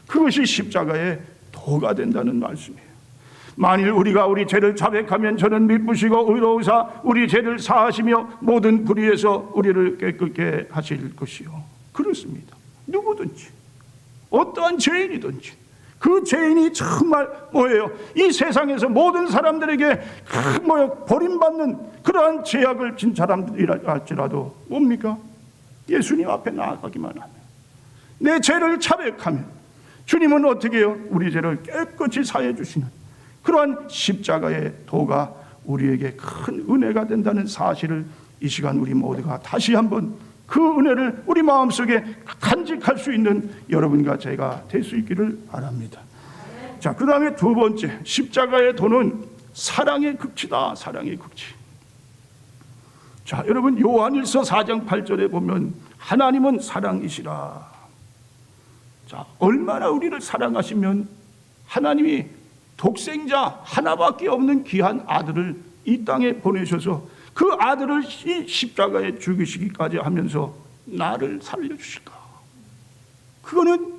그것이 십자가의 도가 된다는 말씀이에요. 만일 우리가 우리 죄를 자백하면 저는 미쁘시고 의로우사 우리 죄를 사하시며 모든 불의에서 우리를 깨끗게 하실 것이요. 그렇습니다. 누구든지 어떠한 죄인이든지 그 죄인이 정말 이 세상에서 모든 사람들에게 버림받는 그러한 죄악을 진 사람들이랄지라도 뭡니까? 예수님 앞에 나아가기만 하면, 내 죄를 자백하면 주님은 어떻게 해요? 우리 죄를 깨끗이 사해 주시는 그러한 십자가의 도가 우리에게 큰 은혜가 된다는 사실을 이 시간 우리 모두가 다시 한번 그 은혜를 우리 마음속에 간직할 수 있는 여러분과 제가 될 수 있기를 바랍니다. 자, 그 다음에 두 번째, 십자가의 도는 사랑의 극치다. 사랑의 극치. 자, 여러분, 요한일서 4장 8절에 보면 하나님은 사랑이시라. 자, 얼마나 우리를 사랑하시면 하나님이 독생자 하나밖에 없는 귀한 아들을 이 땅에 보내셔서 그 아들을 이 십자가에 죽이시기까지 하면서 나를 살려주실까? 그거는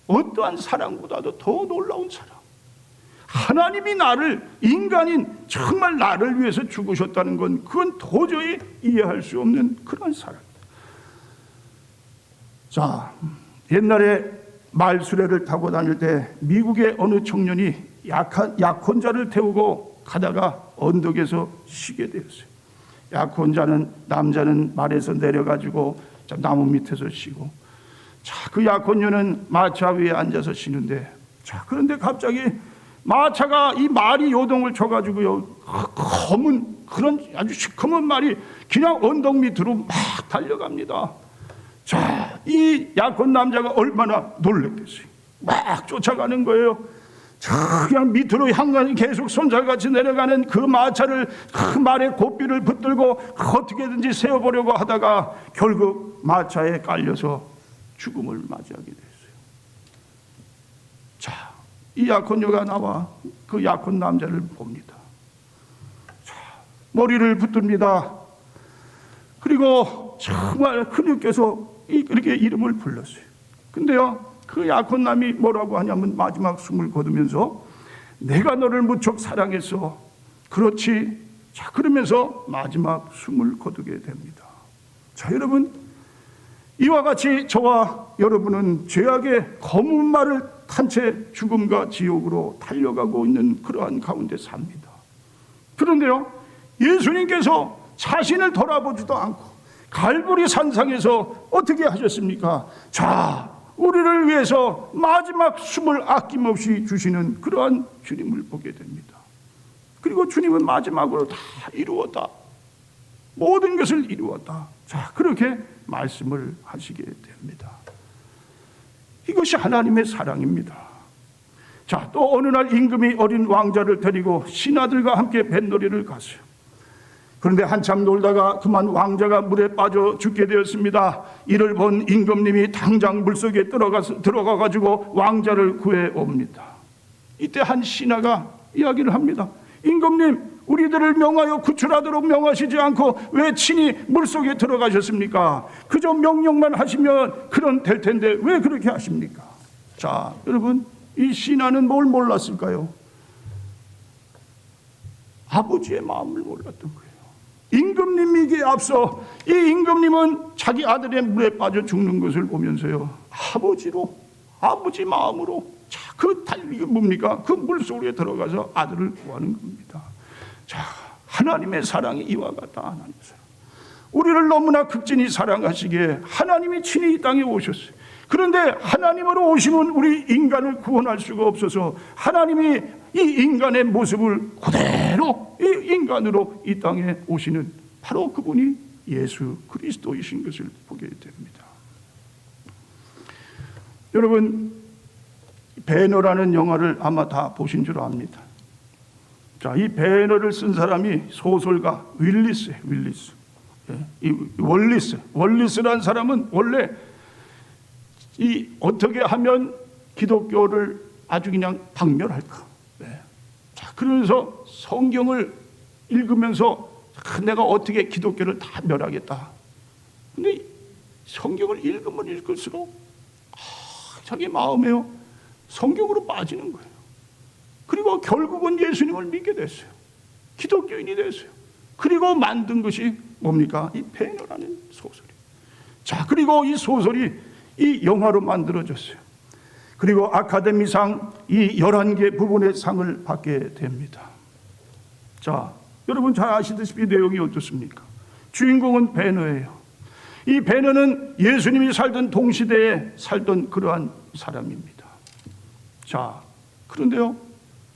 어떠한 사랑보다도 더 놀라운 사랑. 하나님이 나를, 인간인 정말 나를 위해서 죽으셨다는 건 그건 도저히 이해할 수 없는 그런 사랑입니다. 자, 옛날에 말수레를 타고 다닐 때 미국의 어느 청년이 약혼자를 태우고 가다가 언덕에서 쉬게 되었어요. 약혼자는, 남자는 말에서 내려가지고 나무 밑에서 쉬고, 자, 그 약혼녀는 마차 위에 앉아서 쉬는데, 자, 그런데 갑자기 마차가 이 말이 요동을 쳐가지고요, 검은 그런 아주 시커먼 말이 그냥 언덕 밑으로 막 달려갑니다. 자, 이 약혼 남자가 얼마나 놀랬겠어요. 막 쫓아가는 거예요. 자, 그냥 밑으로 향하니 계속 손살같이 내려가는 그 마차를, 그 말의 고삐를 붙들고 어떻게든지 세워보려고 하다가 결국 마차에 깔려서 죽음을 맞이하게 됐어요. 자, 이 약혼녀가 나와 그 약혼 남자를 봅니다. 자, 머리를 붙듭니다. 그리고 정말 흐느껴서 이렇게 이름을 불렀어요. 근데요, 그 약혼남이 뭐라고 하냐면 마지막 숨을 거두면서 내가 너를 무척 사랑했어. 그렇지. 자, 그러면서 마지막 숨을 거두게 됩니다. 자, 여러분, 이와 같이 저와 여러분은 죄악의 검은 말을 탄 채 죽음과 지옥으로 달려가고 있는 그러한 가운데 삽니다. 그런데요, 예수님께서 자신을 돌아보지도 않고 갈보리 산상에서 어떻게 하셨습니까? 자, 우리를 위해서 마지막 숨을 아낌없이 주시는 그러한 주님을 보게 됩니다. 그리고 주님은 마지막으로 다 이루었다. 모든 것을 이루었다. 자, 그렇게 말씀을 하시게 됩니다. 이것이 하나님의 사랑입니다. 자, 또 어느 날 임금이 어린 왕자를 데리고 신하들과 함께 뱃놀이를 갔어요. 그런데 한참 놀다가 그만 왕자가 물에 빠져 죽게 되었습니다. 이를 본 임금님이 당장 물속에 들어가가지고 왕자를 구해옵니다. 이때 한 신하가 이야기를 합니다. 임금님, 우리들을 명하여 구출하도록 명하시지 않고 왜 친히 물속에 들어가셨습니까? 그저 명령만 하시면 그런 될 텐데 왜 그렇게 하십니까? 자, 여러분, 이 신하는 뭘 몰랐을까요? 아버지의 마음을 몰랐던 거예요. 임금님에게 앞서 이 임금님은 자기 아들의 물에 빠져 죽는 것을 보면서요, 아버지 마음으로, 자, 이게 뭡니까? 그 물속에 들어가서 아들을 구하는 겁니다. 자, 하나님의 사랑이 이와 같다. 하나님의 사랑. 우리를 너무나 극진히 사랑하시기에 하나님이 친히 이 땅에 오셨어요. 그런데 하나님으로 오시면 우리 인간을 구원할 수가 없어서 하나님이 이 인간의 모습을 그대로 이 인간으로 이 땅에 오시는 바로 그분이 예수 그리스도이신 것을 보게 됩니다. 여러분, 배너라는 영화를 아마 다 보신 줄 압니다. 자, 이 배너를 쓴 사람이 소설가 윌리스예요. 윌리스. 이 월리스라는 사람은 원래 이 어떻게 하면 기독교를 아주 그냥 박멸할까. 자, 그러면서 성경을 읽으면서 내가 어떻게 기독교를 다 멸하겠다. 근데 성경을 읽으면 읽을수록 자기 마음에요, 성경으로 빠지는 거예요. 그리고 결국은 예수님을 믿게 됐어요. 기독교인이 됐어요. 그리고 만든 것이 뭡니까? 이 배너라는 소설이. 자, 그리고 이 소설이 이 영화로 만들어졌어요. 그리고 아카데미상 이 11개 부분의 상을 받게 됩니다. 자, 여러분 잘 아시다시피 내용이 어떻습니까? 주인공은 배너예요. 이 배너는 예수님이 살던 동시대에 살던 그러한 사람입니다. 자, 그런데요,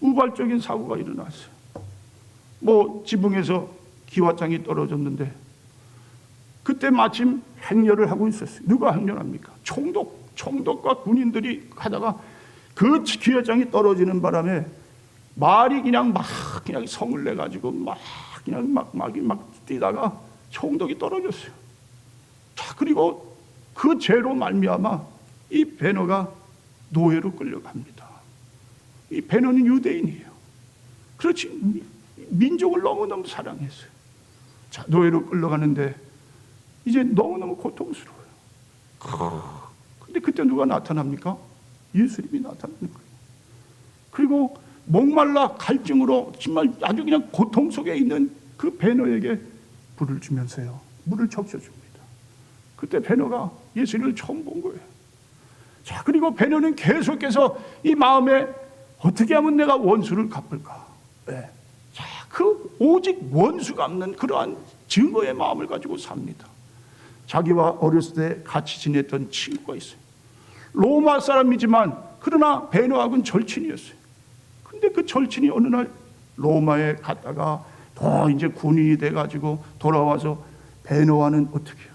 우발적인 사고가 일어났어요. 지붕에서 기와장이 떨어졌는데 그때 마침 행렬을 하고 있었어요. 누가 행렬합니까? 총독과 군인들이 가다가 그 기회장이 떨어지는 바람에 말이 그냥 성을 내 가지고 막 뛰다가 총독이 떨어졌어요. 자, 그리고 그 죄로 말미암아 이 베너가 노예로 끌려갑니다. 이 베너는 유대인이에요. 그렇지, 민족을 너무너무 사랑했어요. 자, 노예로 끌려가는데 이제 너무너무 고통스러워요. 근데 그때 누가 나타납니까? 예수님이 나타나는 거예요. 그리고 목말라 갈증으로 정말 아주 그냥 고통 속에 있는 그 베너에게 불을 주면서요, 물을 적셔줍니다. 그때 베너가 예수님을 처음 본 거예요. 자, 그리고 베너는 계속해서 이 마음에 어떻게 하면 내가 원수를 갚을까? 네. 자, 그 오직 원수 갚는 그러한 증오의 마음을 가지고 삽니다. 자기와 어렸을 때 같이 지냈던 친구가 있어요. 로마 사람이지만 그러나 베너하고는 절친이었어요. 근데 그 절친이 어느 날 로마에 갔다가 더 이제 군인이 돼가지고 돌아와서 베너와는 어떻게 해요?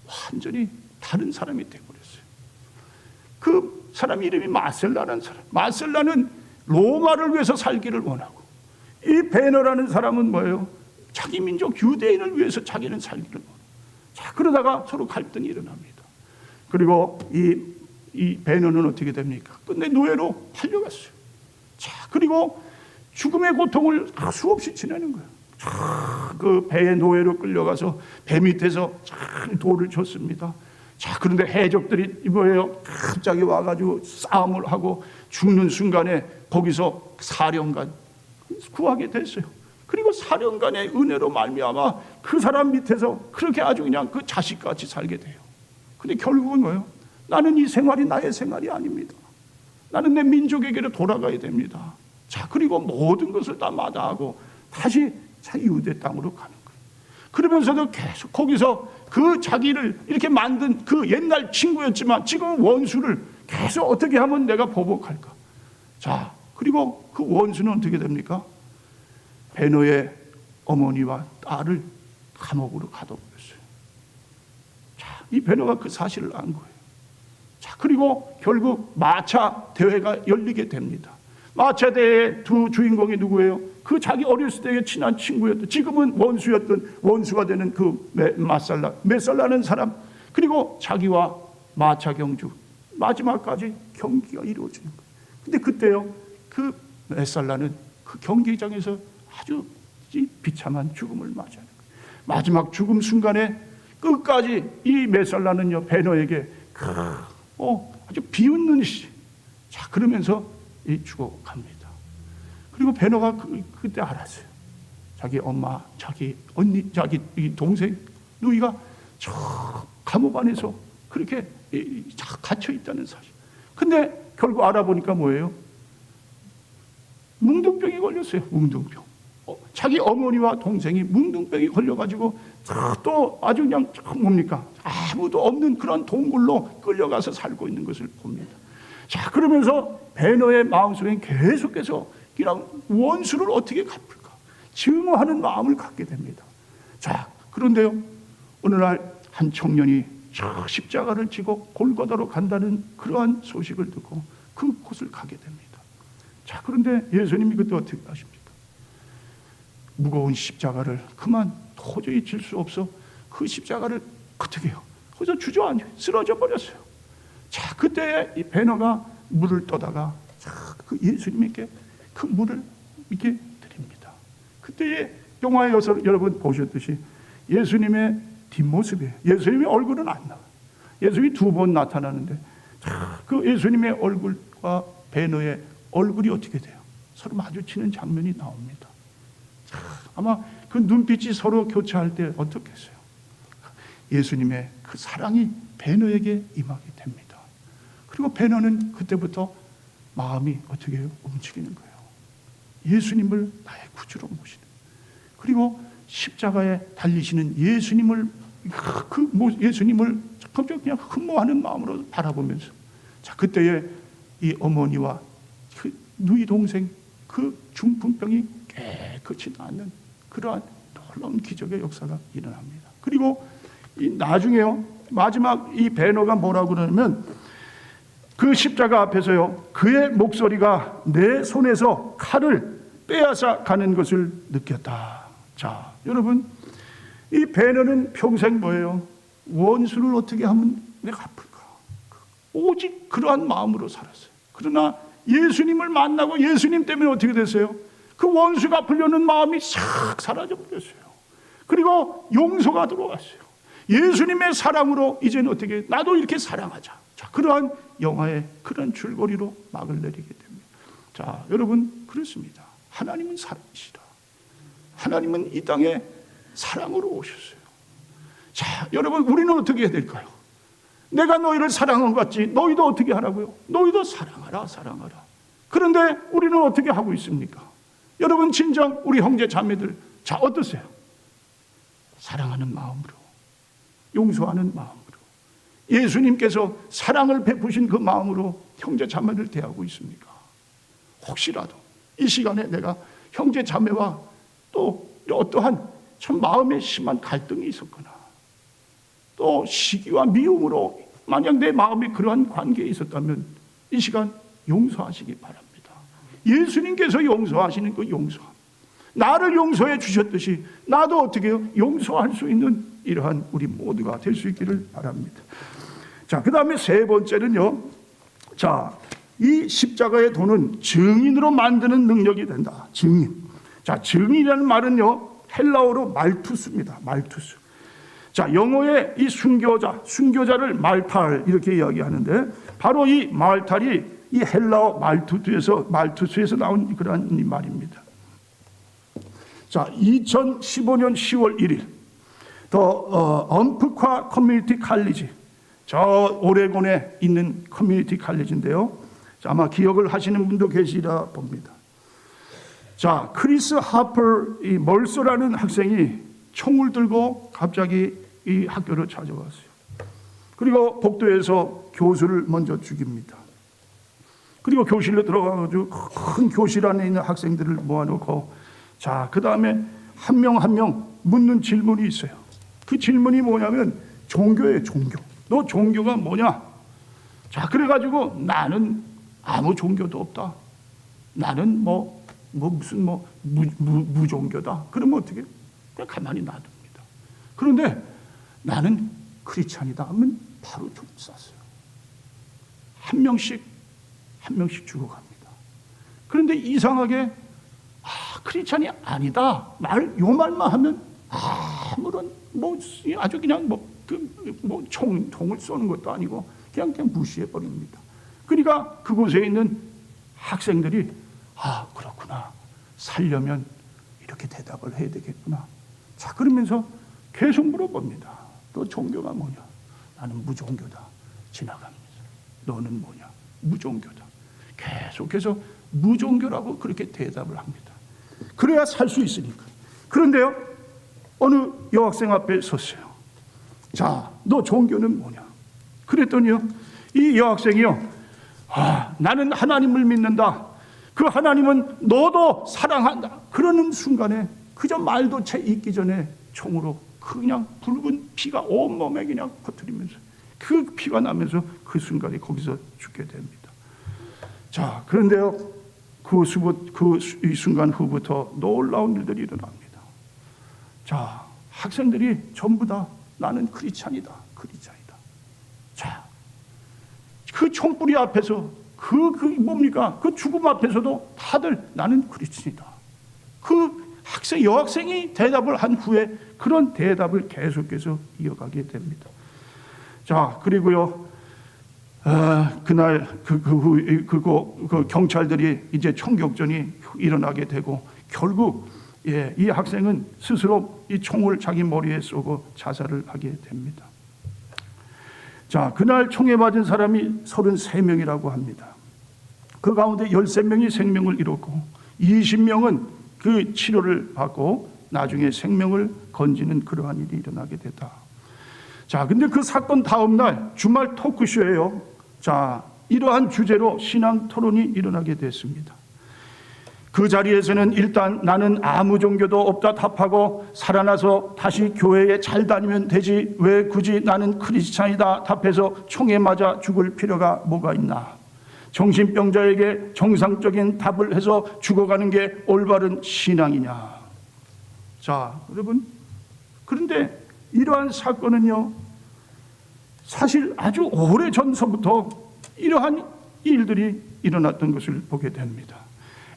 완전히 다른 사람이 되어버렸어요. 그 사람 이름이 마셀라라는 사람. 마셀라는 로마를 위해서 살기를 원하고, 이 베너라는 사람은 뭐예요? 자기 민족 유대인을 위해서 자기는 살기를 원해요. 자, 그러다가 서로 갈등이 일어납니다. 그리고 이 베너는 어떻게 됩니까? 끝내 노예로 팔려갔어요. 자, 그리고 죽음의 고통을 수없이 지내는 거예요. 그 배의 노예로 끌려가서 배 밑에서 돌을 쳤습니다. 자, 그런데 해적들이 뭐예요? 갑자기 와가지고 싸움을 하고 죽는 순간에 거기서 사령관 구하게 됐어요. 그리고 사령관의 은혜로 말미암아 그 사람 밑에서 그렇게 아주 그냥 그 자식같이 살게 돼요. 근데 결국은 뭐예요? 나는 이 생활이 나의 생활이 아닙니다. 나는 내 민족에게로 돌아가야 됩니다. 자, 그리고 모든 것을 다 마다하고 다시 자기 유대 땅으로 가는 거예요. 그러면서도 계속 거기서 그 자기를 이렇게 만든 그 옛날 친구였지만 지금 원수를 계속 어떻게 하면 내가 보복할까? 자, 그리고 그 원수는 어떻게 됩니까? 베너의 어머니와 딸을 감옥으로 가둬버렸어요. 자, 이 베너가 그 사실을 안 거예요. 자, 그리고 결국 마차 대회가 열리게 됩니다. 마차 대회의 두 주인공이 누구예요? 그 자기 어렸을 때의 친한 친구였던, 지금은 원수였던, 원수가 되는 그 메살라는 사람, 그리고 자기와 마차 경주 마지막까지 경기가 이루어지는 거예요. 근데 그때요, 그 메살라는 그 경기장에서 아주 비참한 죽음을 맞아요. 마지막 죽음 순간에 끝까지 이 메살라는요, 베너에게 아주 비웃는 시. 자, 그러면서 죽어갑니다. 그리고 베너가 그때 알았어요. 자기 엄마, 자기 언니, 자기 동생 누이가 저 감옥 안에서 그렇게 갇혀 있다는 사실. 근데 결국 알아보니까 뭐예요? 뭉둥병이 걸렸어요. 뭉둥병. 자기 어머니와 동생이 뭉둥병이 걸려가지고 또 아주 그냥 뭡니까? 아무도 없는 그런 동굴로 끌려가서 살고 있는 것을 봅니다. 자, 그러면서 베너의 마음속에 계속해서 그냥 원수를 어떻게 갚을까? 증오하는 마음을 갖게 됩니다. 자, 그런데요, 어느 날 한 청년이 십자가를 지고 골고다로 간다는 그러한 소식을 듣고 그곳을 가게 됩니다. 자, 그런데 예수님이 그때 어떻게 하십니까? 무거운 십자가를 그만 도저히 질 수 없어 그 십자가를 어떻게 해요? 거기서 주저앉아 쓰러져 버렸어요. 자, 그때 이 베너가 물을 떠다가 그 예수님에게 그 물을 이렇게 드립니다. 그때의 영화에서 여러분 보셨듯이 예수님의 뒷모습이에요. 예수님의 얼굴은 안 나와요. 예수님이 2번 나타나는데 그 예수님의 얼굴과 베너의 얼굴이 어떻게 돼요? 서로 마주치는 장면이 나옵니다. 아마 그 눈빛이 서로 교차할 때 어떻겠어요? 예수님의 그 사랑이 베너에게 임하게 됩니다. 그리고 베너는 그때부터 마음이 어떻게 해요? 움직이는 거예요. 예수님을 나의 구주로 모시는. 그리고 십자가에 달리시는 예수님을 예수님을 갑자기 그냥 흠모하는 마음으로 바라보면서, 자, 그때에 이 어머니와 그 누이 동생 그 중풍병이 깨끗이 낫는 그러한 놀라운 기적의 역사가 일어납니다. 그리고 이 나중에요, 마지막 이 베너가 뭐라고 그러냐면 그 십자가 앞에서요, 그의 목소리가 내 손에서 칼을 빼앗아 가는 것을 느꼈다. 자, 여러분, 이 베너는 평생 뭐예요? 원수를 어떻게 하면 내가 갚을까? 오직 그러한 마음으로 살았어요. 그러나 예수님을 만나고 예수님 때문에 어떻게 됐어요? 그 원수 갚으려는 마음이 싹 사라져 버렸어요. 그리고 용서가 들어왔어요. 예수님의 사랑으로 이제는 어떻게, 나도 이렇게 사랑하자. 자, 그러한 영화의 그런 줄거리로 막을 내리게 됩니다. 자, 여러분, 그렇습니다. 하나님은 사랑이시다. 하나님은 이 땅에 사랑으로 오셨어요. 자, 여러분, 우리는 어떻게 해야 될까요? 내가 너희를 사랑한 것 같지 너희도 어떻게 하라고요? 너희도 사랑하라, 사랑하라. 그런데 우리는 어떻게 하고 있습니까? 여러분, 진정 우리 형제 자매들, 자, 어떠세요? 사랑하는 마음으로, 용서하는 마음으로, 예수님께서 사랑을 베푸신 그 마음으로 형제 자매를 대하고 있습니까? 혹시라도 이 시간에 내가 형제 자매와 또 어떠한 참 마음에 심한 갈등이 있었거나 또 시기와 미움으로 만약 내 마음에 그러한 관계에 있었다면 이 시간 용서하시기 바랍니다. 예수님께서 용서하시는 그 용서함, 나를 용서해 주셨듯이 나도 어떻게 해요? 용서할 수 있는 이러한 우리 모두가 될 수 있기를 바랍니다. 자, 그 다음에 세 번째는요, 자, 이 십자가의 도는 증인으로 만드는 능력이 된다. 증인. 자, 증인이라는 말은요, 헬라어로 말투스입니다. 말투스. 자, 영어의 이 순교자를 말탈 이렇게 이야기하는데, 바로 이 말탈이 이 헬라어 말투스에서 나온 그러한 이 말입니다. 자, 2015년 10월 1일 더 언프카 커뮤니티 칼리지, 저 오레곤에 있는 커뮤니티 칼리지인데요. 자, 아마 기억을 하시는 분도 계시리라 봅니다. 자, 크리스 하퍼 이 멀소라는 학생이 총을 들고 갑자기 이 학교를 찾아왔어요. 그리고 복도에서 교수를 먼저 죽입니다. 그리고 교실로 들어가가지고 큰 교실 안에 있는 학생들을 모아놓고, 자, 그 다음에 한 명 한 명 묻는 질문이 있어요. 그 질문이 뭐냐면 종교예요, 종교. 너 종교가 뭐냐? 자, 그래가지고 나는 아무 종교도 없다. 나는 무슨 무종교다. 그러면 어떻게? 그냥 가만히 놔둡니다. 그런데 나는 크리스찬이다 하면 바로 좀 쐈어요. 한 명씩 죽어갑니다. 그런데 이상하게 크리스찬이 아니다. 요 말만 하면 아무런 아주 그냥 총을 쏘는 것도 아니고 그냥 무시해 버립니다. 그러니까 그곳에 있는 학생들이 그렇구나. 살려면 이렇게 대답을 해야 되겠구나. 자, 그러면서 계속 물어봅니다. 너 종교가 뭐냐? 나는 무종교다. 지나가면서. 너는 뭐냐? 무종교다. 계속해서 무종교라고 그렇게 대답을 합니다. 그래야 살 수 있으니까. 그런데요, 어느 여학생 앞에 섰어요. 자, 너 종교는 뭐냐? 그랬더니요, 이 여학생이요, 나는 하나님을 믿는다. 그 하나님은 너도 사랑한다. 그러는 순간에 그저 말도 채 있기 전에 총으로 그냥 붉은 피가 온몸에 그냥 퍼뜨리면서 그 피가 나면서 그 순간에 거기서 죽게 됩니다. 자, 그런데요, 이 순간 후부터 놀라운 일들이 일어납니다. 자, 학생들이 전부 다 나는 크리스찬이다. 자, 그 총뿌리 앞에서 뭡니까? 그 죽음 앞에서도 다들 나는 크리스찬이다. 그 여학생이 대답을 한 후에 그런 대답을 계속해서 이어가게 됩니다. 자, 그리고요, 그날 그 경찰들이 이제 총격전이 일어나게 되고 결국 이 학생은 스스로 이 총을 자기 머리에 쏘고 자살을 하게 됩니다. 자, 그날 총에 맞은 사람이 33명이라고 합니다. 그 가운데 13명이 생명을 잃었고 20명은 그 치료를 받고 나중에 생명을 건지는 그러한 일이 일어나게 됐다. 자, 근데 그 사건 다음 날 주말 토크쇼예요. 자, 이러한 주제로 신앙 토론이 일어나게 됐습니다. 그 자리에서는 일단 나는 아무 종교도 없다 답하고 살아나서 다시 교회에 잘 다니면 되지 왜 굳이 나는 크리스찬이다 답해서 총에 맞아 죽을 필요가 뭐가 있나. 정신병자에게 정상적인 답을 해서 죽어가는 게 올바른 신앙이냐. 자, 여러분, 그런데 이러한 사건은요, 사실 아주 오래 전서부터 이러한 일들이 일어났던 것을 보게 됩니다.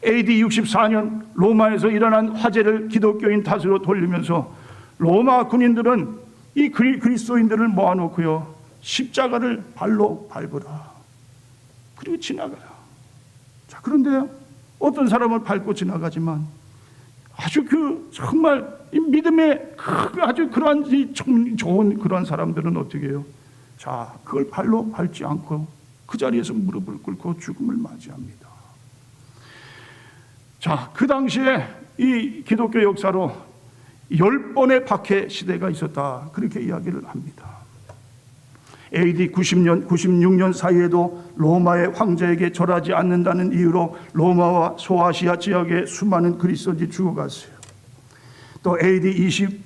AD 64년 로마에서 일어난 화재를 기독교인 탓으로 돌리면서 로마 군인들은 이 그리스도인들을 모아놓고요, 십자가를 발로 밟으라. 그리고 지나가라. 자, 그런데 어떤 사람을 밟고 지나가지만 아주 정말 이 믿음의 아주 그러한 좋은 그러한 사람들은 어떻게 해요? 자, 그걸 발로 밟지 않고 그 자리에서 무릎을 꿇고 죽음을 맞이합니다. 자, 그 당시에 이 기독교 역사로 10번의 박해 시대가 있었다. 그렇게 이야기를 합니다. AD 96년 사이에도 로마의 황제에게 절하지 않는다는 이유로 로마와 소아시아 지역의 수많은 그리스도인이 죽어갔어요. 또 AD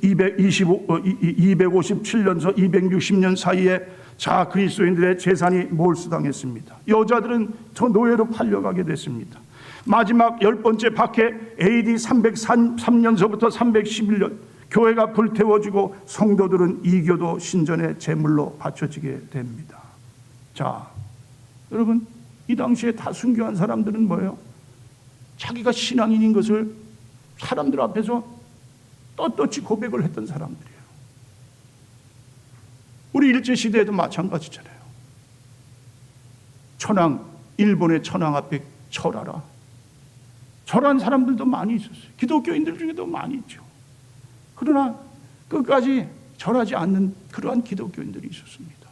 257년서 260년 사이에 자 그리스도인들의 재산이 몰수당했습니다. 여자들은 저 노예로 팔려가게 됐습니다. 마지막 10번째 박해 AD 303년서부터 311년 교회가 불태워지고 성도들은 이교도 신전의 제물로 바쳐지게 됩니다. 자, 여러분, 이 당시에 다 순교한 사람들은 뭐예요? 자기가 신앙인인 것을 사람들 앞에서 떳떳이 고백을 했던 사람들이에요. 우리 일제시대에도 마찬가지잖아요. 일본의 천황 앞에 절하라. 절한 사람들도 많이 있었어요. 기독교인들 중에도 많이 있죠. 그러나 끝까지 절하지 않는 그러한 기독교인들이 있었습니다.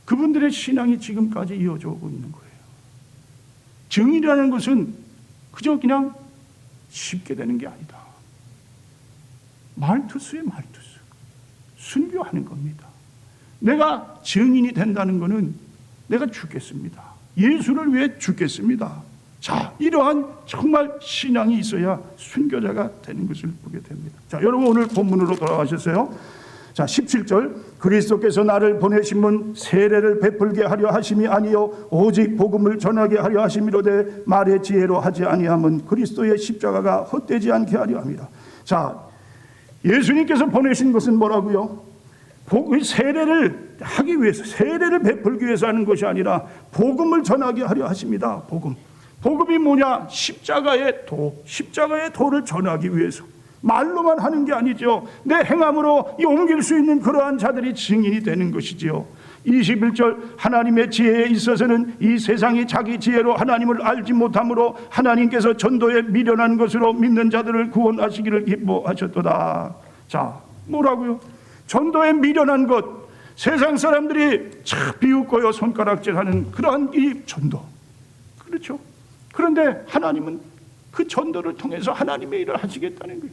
그분들의 신앙이 지금까지 이어져 오고 있는 거예요. 증인이라는 것은 그저 그냥 쉽게 되는 게 아니다. 말투수의 말투수. 순교하는 겁니다. 내가 증인이 된다는 것은 내가 죽겠습니다. 예수를 위해 죽겠습니다. 자, 이러한 정말 신앙이 있어야 순교자가 되는 것을 보게 됩니다. 자, 여러분 오늘 본문으로 돌아가셨어요. 자, 17절 그리스도께서 나를 보내심은 세례를 베풀게 하려 하심이 아니요 오직 복음을 전하게 하려 하심이로되 말의 지혜로 하지 아니함은 그리스도의 십자가가 헛되지 않게 하려 함이라. 자, 예수님께서 보내신 것은 뭐라고요? 세례를 하기 위해서, 세례를 베풀기 위해서 하는 것이 아니라 복음을 전하게 하려 하십니다. 복음이 뭐냐? 십자가의 도를 전하기 위해서. 말로만 하는 게 아니죠. 내 행함으로 옮길 수 있는 그러한 자들이 증인이 되는 것이지요. 21절 하나님의 지혜에 있어서는 이 세상이 자기 지혜로 하나님을 알지 못하므로 하나님께서 전도에 미련한 것으로 믿는 자들을 구원하시기를 기뻐하셨도다. 자, 뭐라고요? 전도에 미련한 것, 세상 사람들이 참 비웃고요 손가락질하는 그러한 이 전도, 그렇죠? 그런데 하나님은 그 전도를 통해서 하나님의 일을 하시겠다는 거예요.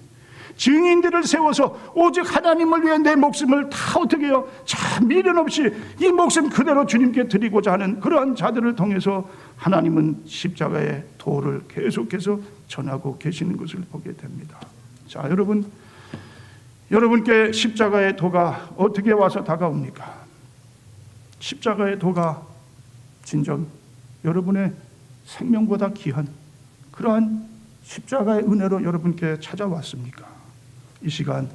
증인들을 세워서 오직 하나님을 위해 내 목숨을 다 어떻게 해요? 참 미련 없이 이 목숨 그대로 주님께 드리고자 하는 그러한 자들을 통해서 하나님은 십자가의 도를 계속해서 전하고 계시는 것을 보게 됩니다. 자, 여러분께 십자가의 도가 어떻게 와서 다가옵니까? 십자가의 도가 진정 여러분의 생명보다 귀한 그러한 십자가의 은혜로 여러분께 찾아왔습니까? 이 시간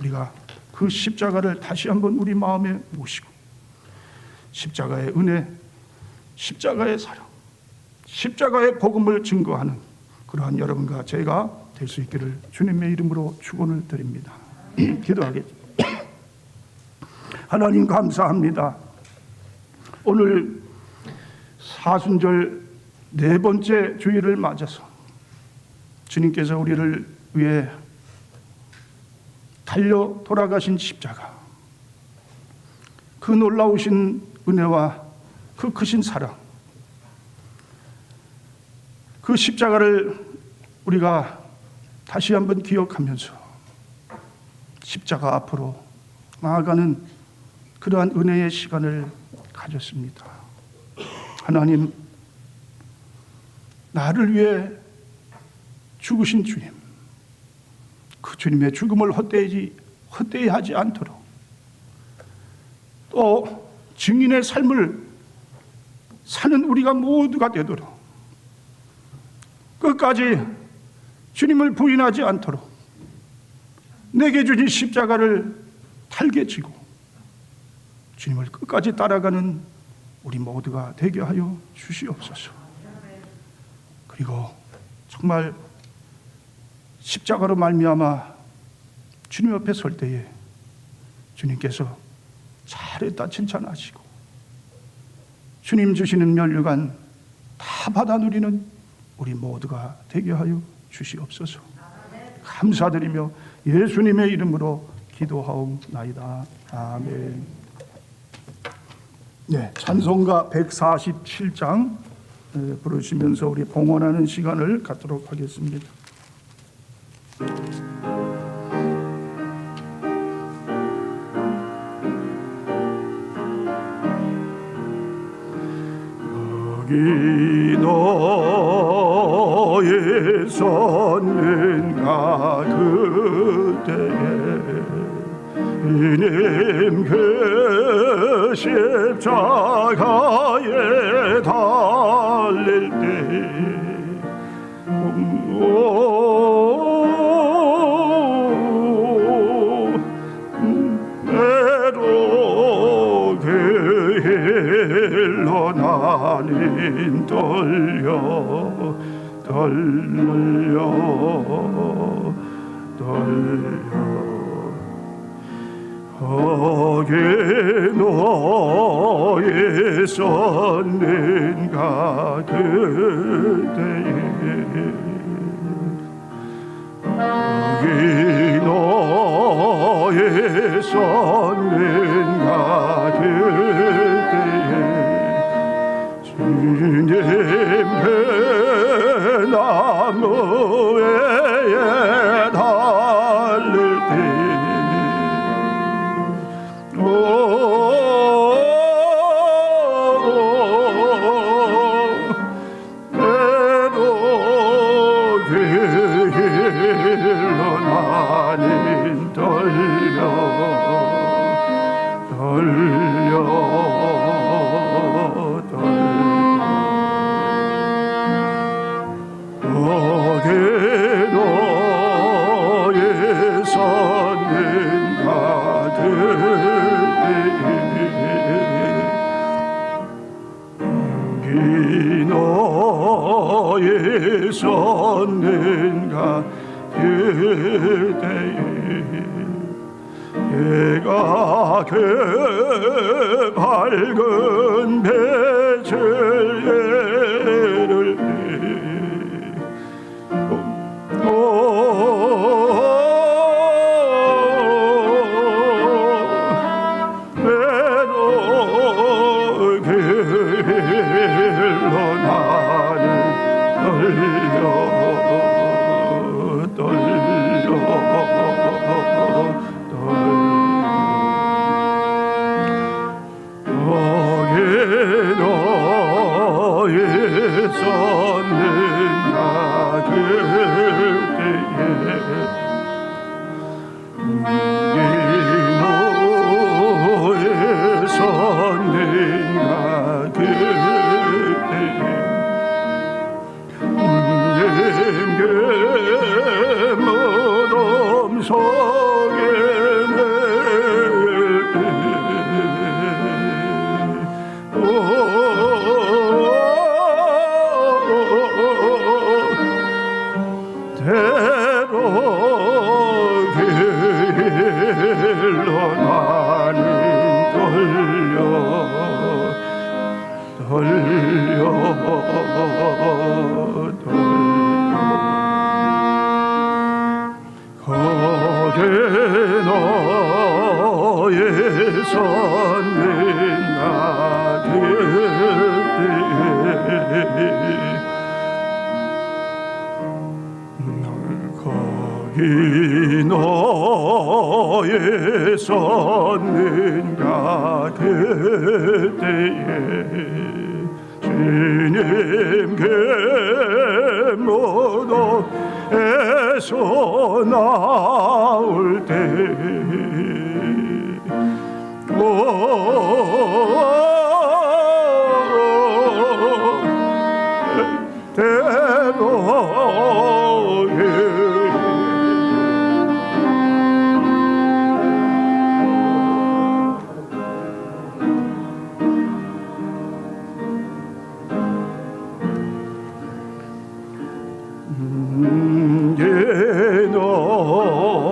우리가 그 십자가를 다시 한번 우리 마음에 모시고 십자가의 은혜, 십자가의 사랑, 십자가의 복음을 증거하는 그러한 여러분과 제가 될 수 있기를 주님의 이름으로 축원을 드립니다. 기도하겠습니다. 하나님 감사합니다. 오늘 사순절 4번째 주일을 맞아서 주님께서 우리를 위해 달려 돌아가신 십자가, 그 놀라우신 은혜와 그 크신 사랑, 그 십자가를 우리가 다시 한번 기억하면서 십자가 앞으로 나아가는 그러한 은혜의 시간을 가졌습니다. 하나님, 나를 위해 죽으신 주님, 그 주님의 죽음을 헛되이 하지 않도록, 또 증인의 삶을 사는 우리가 모두가 되도록, 끝까지 주님을 부인하지 않도록 내게 주신 십자가를 달게 지고 주님을 끝까지 따라가는 우리 모두가 되게 하여 주시옵소서. 그리고 정말 십자가로 말미암아 주님 옆에 설 때에 주님께서 잘했다 칭찬하시고 주님 주시는 면류관 다 받아 누리는 우리 모두가 되게 하여 주시옵소서. 감사드리며 예수님의 이름으로 기도하옵나이다. 아멘. 네, 찬송가 147장 부르시면서 우리 봉헌하는 시간을 갖도록 하겠습니다. 여기 너의 섰는가 그때에 주님 그 십자가에 달릴 때 내로 그 일로 나는 떨려 거기 너의 섰는가 그때에 거기 너의 섰는가 그때에 주님 그 나무에 달릴 때 내로 그 길로 나는 떨려 거기 너의 섰는가 거기 너의 섰는가 그때에 해가 그 밝은 베들레헴을 거기 너의 섰는가 그때에 주님께 무덤에서 나올 때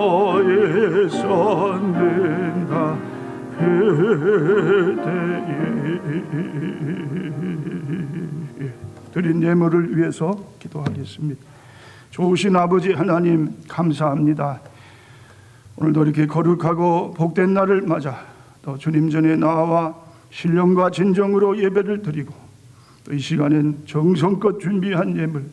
너의 선는가 그대에 드린 예물을 위해서 기도하겠습니다. 좋으신 아버지 하나님 감사합니다. 오늘도 이렇게 거룩하고 복된 날을 맞아 또 주님 전에 나와 신령과 진정으로 예배를 드리고 또 이 시간엔 정성껏 준비한 예물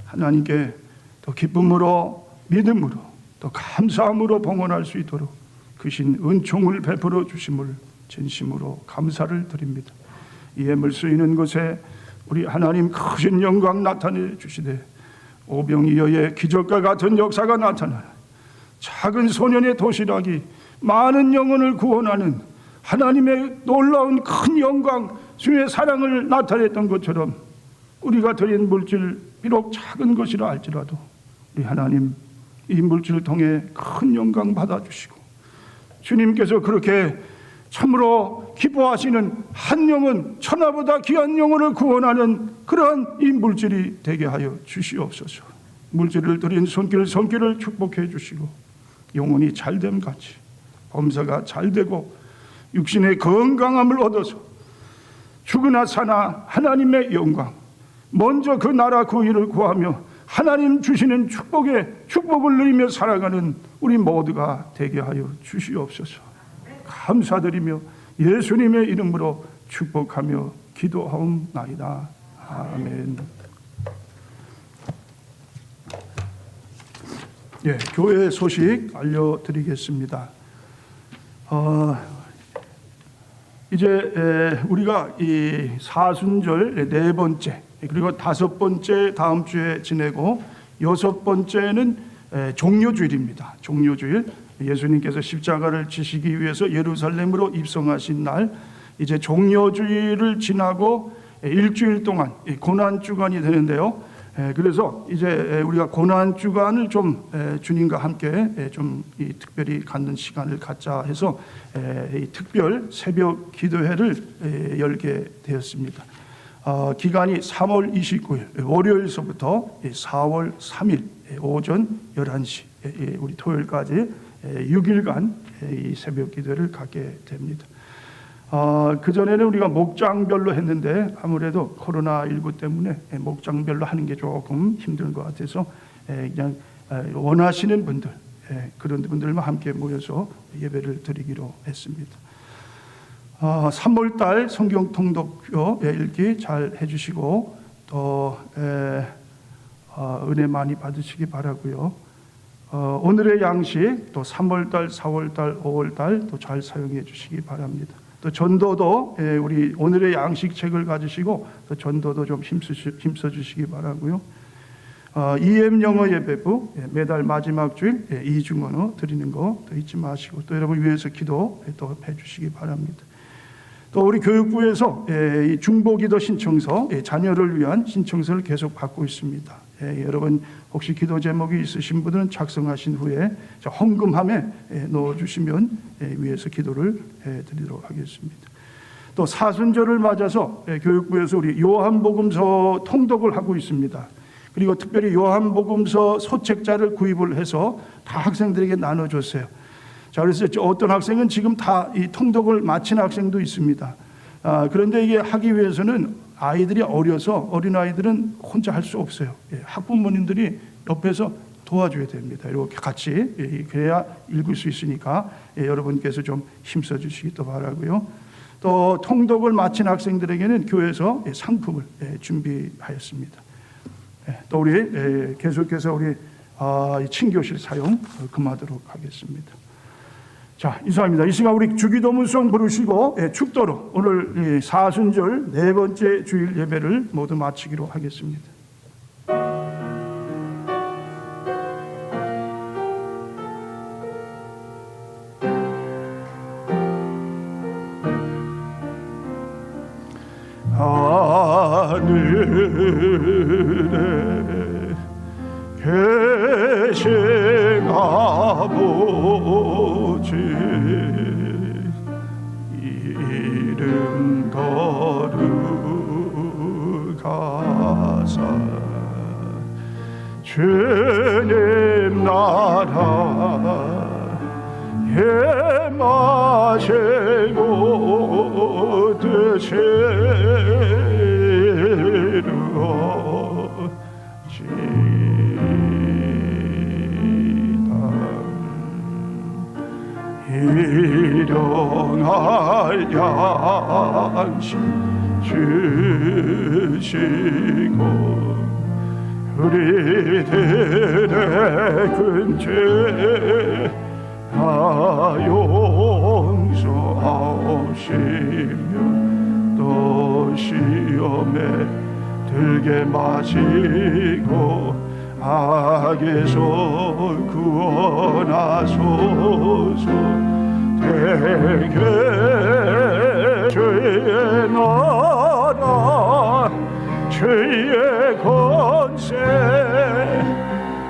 하나님께 더 기쁨으로 믿음으로 또 감사함으로 봉헌할 수 있도록 크신 은총을 베풀어 주심을 진심으로 감사를 드립니다. 이 예물 쓰이는 곳에 우리 하나님 크신 영광 나타내 주시되 오병이어의 기적과 같은 역사가 나타나 작은 소년의 도시락이 많은 영혼을 구원하는 하나님의 놀라운 큰 영광 주의 사랑을 나타냈던 것처럼 우리가 드린 물질 비록 작은 것이라 할지라도 우리 하나님 이 물질을 통해 큰 영광 받아주시고 주님께서 그렇게 참으로 기뻐하시는 한 영혼 천하보다 귀한 영혼을 구원하는 그러한 이 물질이 되게 하여 주시옵소서. 물질을 드린 손길을 축복해 주시고 영혼이 잘됨 같이 범사가 잘되고 육신의 건강함을 얻어서 죽으나 사나 하나님의 영광 먼저 그 나라 그 일을 구하며 하나님 주시는 축복을 누리며 살아가는 우리 모두가 되게 하여 주시옵소서. 감사드리며 예수님의 이름으로 축복하며 기도하옵나이다. 아멘. 예, 교회 소식 알려드리겠습니다. 이제 우리가 이 사순절 네 번째 그리고 다섯 번째 다음 주에 지내고 여섯 번째는 종료주일입니다. 종료주일, 예수님께서 십자가를 지시기 위해서 예루살렘으로 입성하신 날, 이제 종료주일을 지나고 일주일 동안 고난주간이 되는데요. 그래서 이제 우리가 고난주간을 좀 주님과 함께 좀 특별히 갖는 시간을 갖자 해서 이 특별 새벽 기도회를 열게 되었습니다. 기간이 3월 29일 월요일서부터 4월 3일 오전 11시 우리 토요일까지 6일간 이 새벽 기도를 갖게 됩니다. 그전에는 우리가 목장별로 했는데 아무래도 코로나19 때문에 목장별로 하는 게 조금 힘든 것 같아서 그냥 원하시는 분들 그런 분들만 함께 모여서 예배를 드리기로 했습니다. 3월달 성경 통독표 읽기 잘 해주시고 또 은혜 많이 받으시기 바라고요. 오늘의 양식 또 3월달, 4월달, 5월달 또 잘 사용해 주시기 바랍니다. 또 전도도 우리 오늘의 양식 책을 가지시고 또 전도도 좀 힘써 주시기 바라고요. EM 영어 예배부 매달 마지막 주일 이중언어 드리는 거 또 잊지 마시고 또 여러분 위해서 기도 또 해주시기 바랍니다. 또 우리 교육부에서 중보기도 신청서 자녀를 위한 신청서를 계속 받고 있습니다. 여러분 혹시 기도 제목이 있으신 분들은 작성하신 후에 헌금함에 넣어주시면 위에서 기도를 해드리도록 하겠습니다. 또 사순절을 맞아서 교육부에서 우리 요한복음서 통독을 하고 있습니다. 그리고 특별히 요한복음서 소책자를 구입을 해서 다 학생들에게 나눠줬어요. 자, 그래서 어떤 학생은 지금 다 이 통독을 마친 학생도 있습니다. 그런데 이게 하기 위해서는 아이들이 어려서 어린아이들은 혼자 할 수 없어요. 학부모님들이 옆에서 도와줘야 됩니다. 이렇게 같이 그래야 읽을 수 있으니까 여러분께서 좀 힘써 주시기 또 바라고요. 또 통독을 마친 학생들에게는 교회에서 상품을 준비하였습니다. 또 우리 계속해서 우리 친교실 사용 금하도록 하겠습니다. 자, 이상입니다. 이 시간 우리 주기도문송 부르시고 축도로 오늘 사순절 네 번째 주일 예배를 모두 마치기로 하겠습니다. 하늘에 계신 아버지 이름 거룩하사 주님 나라에 마시고 일용할 양식 주시고 우리들의 근죄 다 용서하시며 또 시험에 들게 마시고 악에서 구원하소서. 대개 주의 나라 주의 권세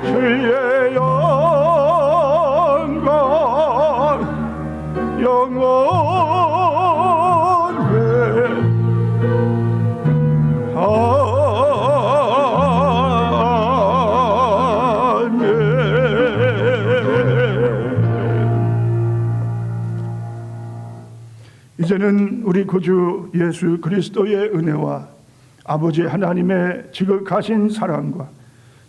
주의 영광 영원히 이제는 우리 구주 예수 그리스도의 은혜와 아버지 하나님의 지극하신 사랑과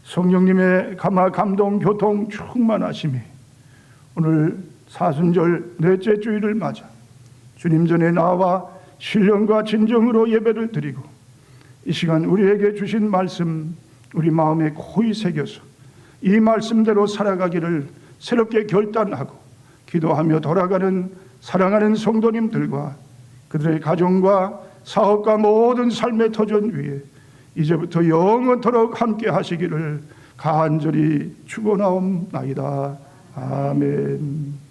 성령님의 감동 교통 충만하심이 오늘 사순절 넷째 주일을 맞아 주님 전에 나와 신령과 진정으로 예배를 드리고 이 시간 우리에게 주신 말씀 우리 마음에 고이 새겨서 이 말씀대로 살아가기를 새롭게 결단하고 기도하며 돌아가는 사랑하는 성도님들과 그들의 가정과 사업과 모든 삶의 터전 위에 이제부터 영원토록 함께 하시기를 간절히 축원하옵나이다. 아멘.